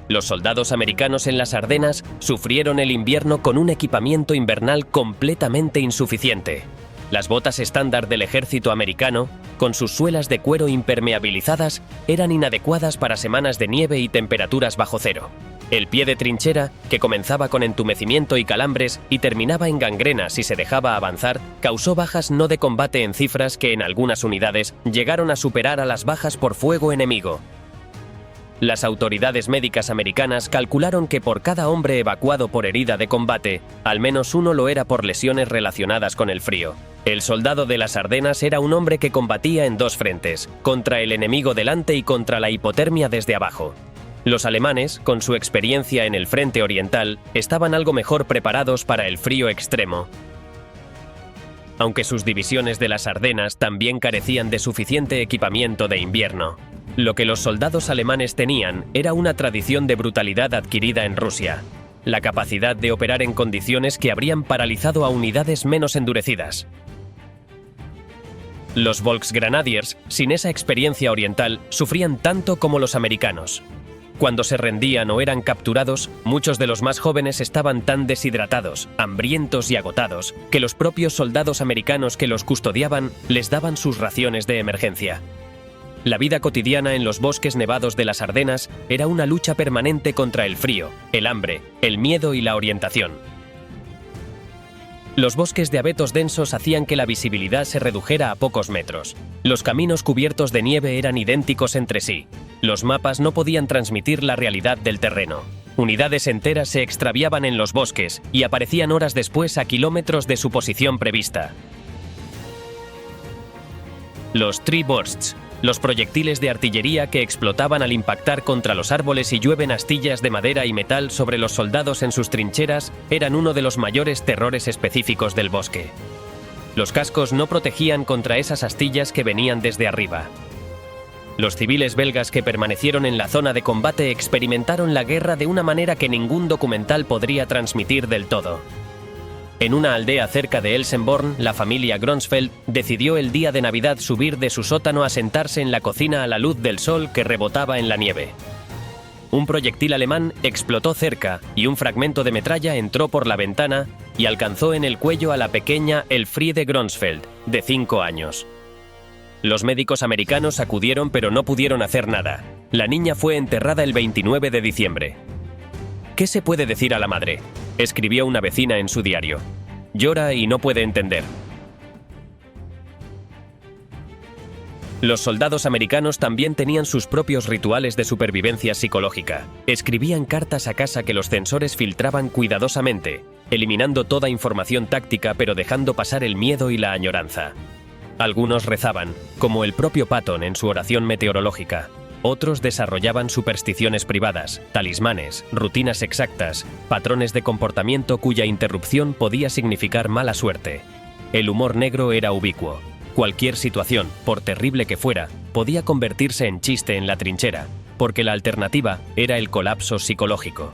Los soldados americanos en las Ardenas sufrieron el invierno con un equipamiento invernal completamente insuficiente. Las botas estándar del ejército americano, con sus suelas de cuero impermeabilizadas, eran inadecuadas para semanas de nieve y temperaturas bajo cero. El pie de trinchera, que comenzaba con entumecimiento y calambres y terminaba en gangrena si se dejaba avanzar, causó bajas no de combate en cifras que en algunas unidades llegaron a superar a las bajas por fuego enemigo. Las autoridades médicas americanas calcularon que por cada hombre evacuado por herida de combate, al menos uno lo era por lesiones relacionadas con el frío. El soldado de las Ardenas era un hombre que combatía en dos frentes, contra el enemigo delante y contra la hipotermia desde abajo. Los alemanes, con su experiencia en el frente oriental, estaban algo mejor preparados para el frío extremo. Aunque sus divisiones de las Ardenas también carecían de suficiente equipamiento de invierno. Lo que los soldados alemanes tenían era una tradición de brutalidad adquirida en Rusia, la capacidad de operar en condiciones que habrían paralizado a unidades menos endurecidas. Los Volksgrenadiers, sin esa experiencia oriental, sufrían tanto como los americanos. Cuando se rendían o eran capturados, muchos de los más jóvenes estaban tan deshidratados, hambrientos y agotados, que los propios soldados americanos que los custodiaban les daban sus raciones de emergencia. La vida cotidiana en los bosques nevados de las Ardenas era una lucha permanente contra el frío, el hambre, el miedo y la orientación. Los bosques de abetos densos hacían que la visibilidad se redujera a pocos metros. Los caminos cubiertos de nieve eran idénticos entre sí. Los mapas no podían transmitir la realidad del terreno. Unidades enteras se extraviaban en los bosques y aparecían horas después a kilómetros de su posición prevista. Los Tree Bursts, los proyectiles de artillería que explotaban al impactar contra los árboles y llueven astillas de madera y metal sobre los soldados en sus trincheras, eran uno de los mayores terrores específicos del bosque. Los cascos no protegían contra esas astillas que venían desde arriba. Los civiles belgas que permanecieron en la zona de combate experimentaron la guerra de una manera que ningún documental podría transmitir del todo. En una aldea cerca de Elsenborn, la familia Gronsfeld decidió el día de Navidad subir de su sótano a sentarse en la cocina a la luz del sol que rebotaba en la nieve. Un proyectil alemán explotó cerca y un fragmento de metralla entró por la ventana y alcanzó en el cuello a la pequeña Elfriede Gronsfeld, de 5 años. Los médicos americanos acudieron pero no pudieron hacer nada. La niña fue enterrada el 29 de diciembre. ¿Qué se puede decir a la madre?, escribió una vecina en su diario. Llora y no puede entender. Los soldados americanos también tenían sus propios rituales de supervivencia psicológica. Escribían cartas a casa que los censores filtraban cuidadosamente, eliminando toda información táctica pero dejando pasar el miedo y la añoranza. Algunos rezaban, como el propio Patton en su oración meteorológica. Otros desarrollaban supersticiones privadas, talismanes, rutinas exactas, patrones de comportamiento cuya interrupción podía significar mala suerte. El humor negro era ubicuo. Cualquier situación, por terrible que fuera, podía convertirse en chiste en la trinchera, porque la alternativa era el colapso psicológico.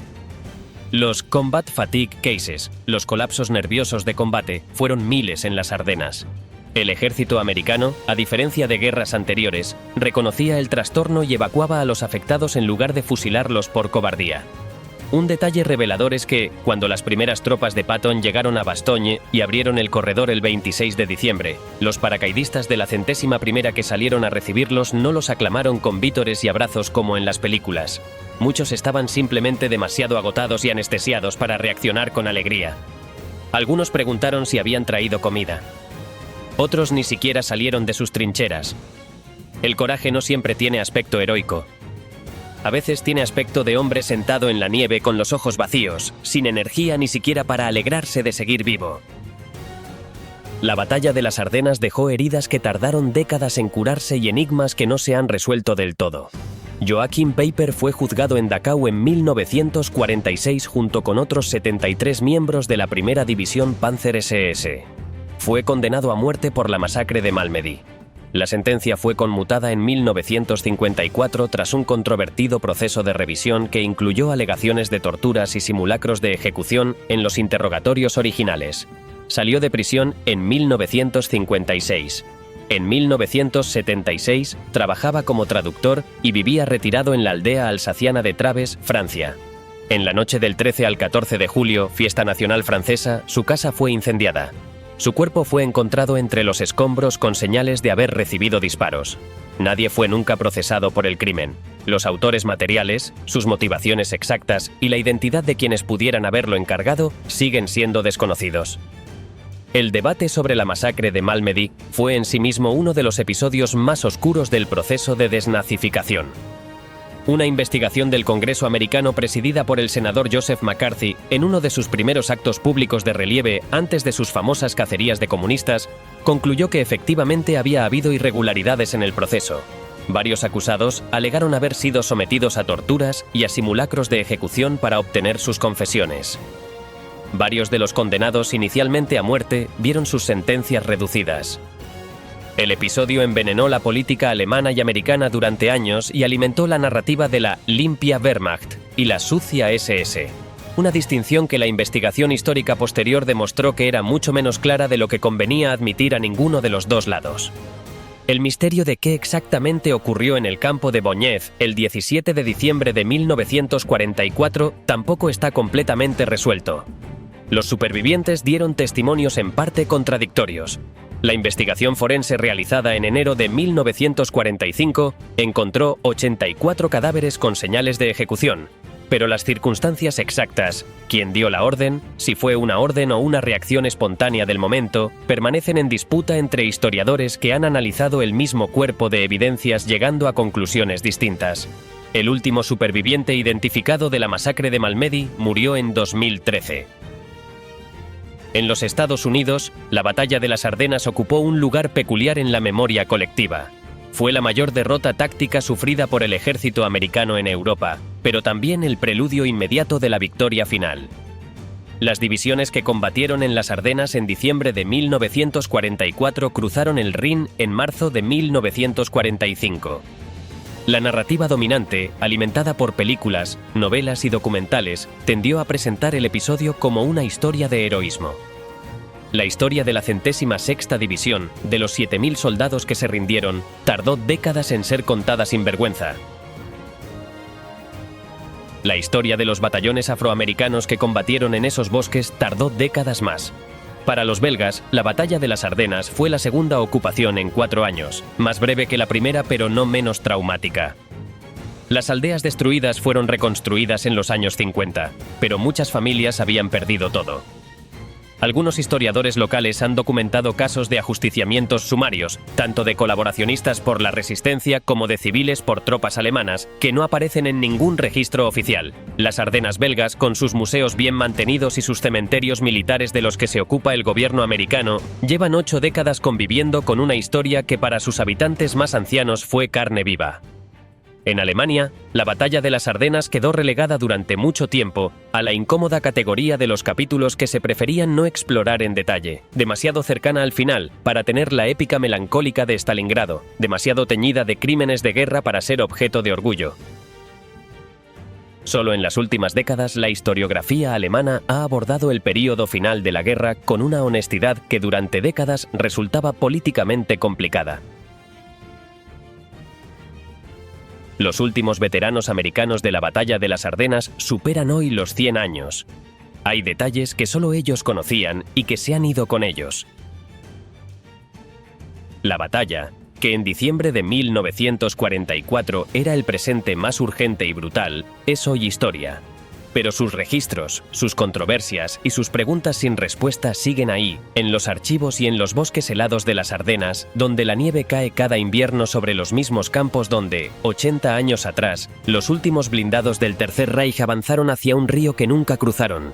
Los Combat Fatigue Cases, los colapsos nerviosos de combate, fueron miles en las Ardenas. El ejército americano, a diferencia de guerras anteriores, reconocía el trastorno y evacuaba a los afectados en lugar de fusilarlos por cobardía. Un detalle revelador es que, cuando las primeras tropas de Patton llegaron a Bastogne y abrieron el corredor el 26 de diciembre, los paracaidistas de la 101ª que salieron a recibirlos no los aclamaron con vítores y abrazos como en las películas. Muchos estaban simplemente demasiado agotados y anestesiados para reaccionar con alegría. Algunos preguntaron si habían traído comida. Otros ni siquiera salieron de sus trincheras. El coraje no siempre tiene aspecto heroico. A veces tiene aspecto de hombre sentado en la nieve con los ojos vacíos, sin energía ni siquiera para alegrarse de seguir vivo. La batalla de las Ardenas dejó heridas que tardaron décadas en curarse y enigmas que no se han resuelto del todo. Joachim Peiper fue juzgado en Dachau en 1946 junto con otros 73 miembros de la primera división Panzer SS. Fue condenado a muerte por la masacre de Malmedy. La sentencia fue conmutada en 1954 tras un controvertido proceso de revisión que incluyó alegaciones de torturas y simulacros de ejecución en los interrogatorios originales. Salió de prisión en 1956. En 1976 trabajaba como traductor y vivía retirado en la aldea alsaciana de Traves, Francia. En la noche del 13 al 14 de julio, fiesta nacional francesa, su casa fue incendiada. Su cuerpo fue encontrado entre los escombros con señales de haber recibido disparos. Nadie fue nunca procesado por el crimen. Los autores materiales, sus motivaciones exactas y la identidad de quienes pudieran haberlo encargado siguen siendo desconocidos. El debate sobre la masacre de Malmedy fue en sí mismo uno de los episodios más oscuros del proceso de desnazificación. Una investigación del Congreso americano presidida por el senador Joseph McCarthy, en uno de sus primeros actos públicos de relieve antes de sus famosas cacerías de comunistas, concluyó que efectivamente había habido irregularidades en el proceso. Varios acusados alegaron haber sido sometidos a torturas y a simulacros de ejecución para obtener sus confesiones. Varios de los condenados inicialmente a muerte vieron sus sentencias reducidas. El episodio envenenó la política alemana y americana durante años y alimentó la narrativa de la limpia Wehrmacht y la sucia SS, una distinción que la investigación histórica posterior demostró que era mucho menos clara de lo que convenía admitir a ninguno de los dos lados. El misterio de qué exactamente ocurrió en el campo de Bonniev el 17 de diciembre de 1944 tampoco está completamente resuelto. Los supervivientes dieron testimonios en parte contradictorios. La investigación forense realizada en enero de 1945 encontró 84 cadáveres con señales de ejecución, pero las circunstancias exactas, quién dio la orden, si fue una orden o una reacción espontánea del momento, permanecen en disputa entre historiadores que han analizado el mismo cuerpo de evidencias llegando a conclusiones distintas. El último superviviente identificado de la masacre de Malmedy murió en 2013. En los Estados Unidos, la Batalla de las Ardenas ocupó un lugar peculiar en la memoria colectiva. Fue la mayor derrota táctica sufrida por el ejército americano en Europa, pero también el preludio inmediato de la victoria final. Las divisiones que combatieron en las Ardenas en diciembre de 1944 cruzaron el Rin en marzo de 1945. La narrativa dominante, alimentada por películas, novelas y documentales, tendió a presentar el episodio como una historia de heroísmo. La historia de la 106ª División, de los 7.000 soldados que se rindieron, tardó décadas en ser contada sin vergüenza. La historia de los batallones afroamericanos que combatieron en esos bosques tardó décadas más. Para los belgas, la Batalla de las Ardenas fue la segunda ocupación en 4 años, más breve que la primera pero no menos traumática. Las aldeas destruidas fueron reconstruidas en los años 50, pero muchas familias habían perdido todo. Algunos historiadores locales han documentado casos de ajusticiamientos sumarios, tanto de colaboracionistas por la resistencia como de civiles por tropas alemanas, que no aparecen en ningún registro oficial. Las Ardenas belgas, con sus museos bien mantenidos y sus cementerios militares de los que se ocupa el gobierno americano, llevan 8 décadas conviviendo con una historia que para sus habitantes más ancianos fue carne viva. En Alemania, la Batalla de las Ardenas quedó relegada durante mucho tiempo a la incómoda categoría de los capítulos que se preferían no explorar en detalle, demasiado cercana al final para tener la épica melancólica de Stalingrado, demasiado teñida de crímenes de guerra para ser objeto de orgullo. Solo en las últimas décadas la historiografía alemana ha abordado el período final de la guerra con una honestidad que durante décadas resultaba políticamente complicada. Los últimos veteranos americanos de la Batalla de las Ardenas superan hoy los 100 años. Hay detalles que solo ellos conocían y que se han ido con ellos. La batalla, que en diciembre de 1944 era el presente más urgente y brutal, es hoy historia. Pero sus registros, sus controversias y sus preguntas sin respuesta siguen ahí, en los archivos y en los bosques helados de las Ardenas, donde la nieve cae cada invierno sobre los mismos campos donde, 80 años atrás, los últimos blindados del Tercer Reich avanzaron hacia un río que nunca cruzaron.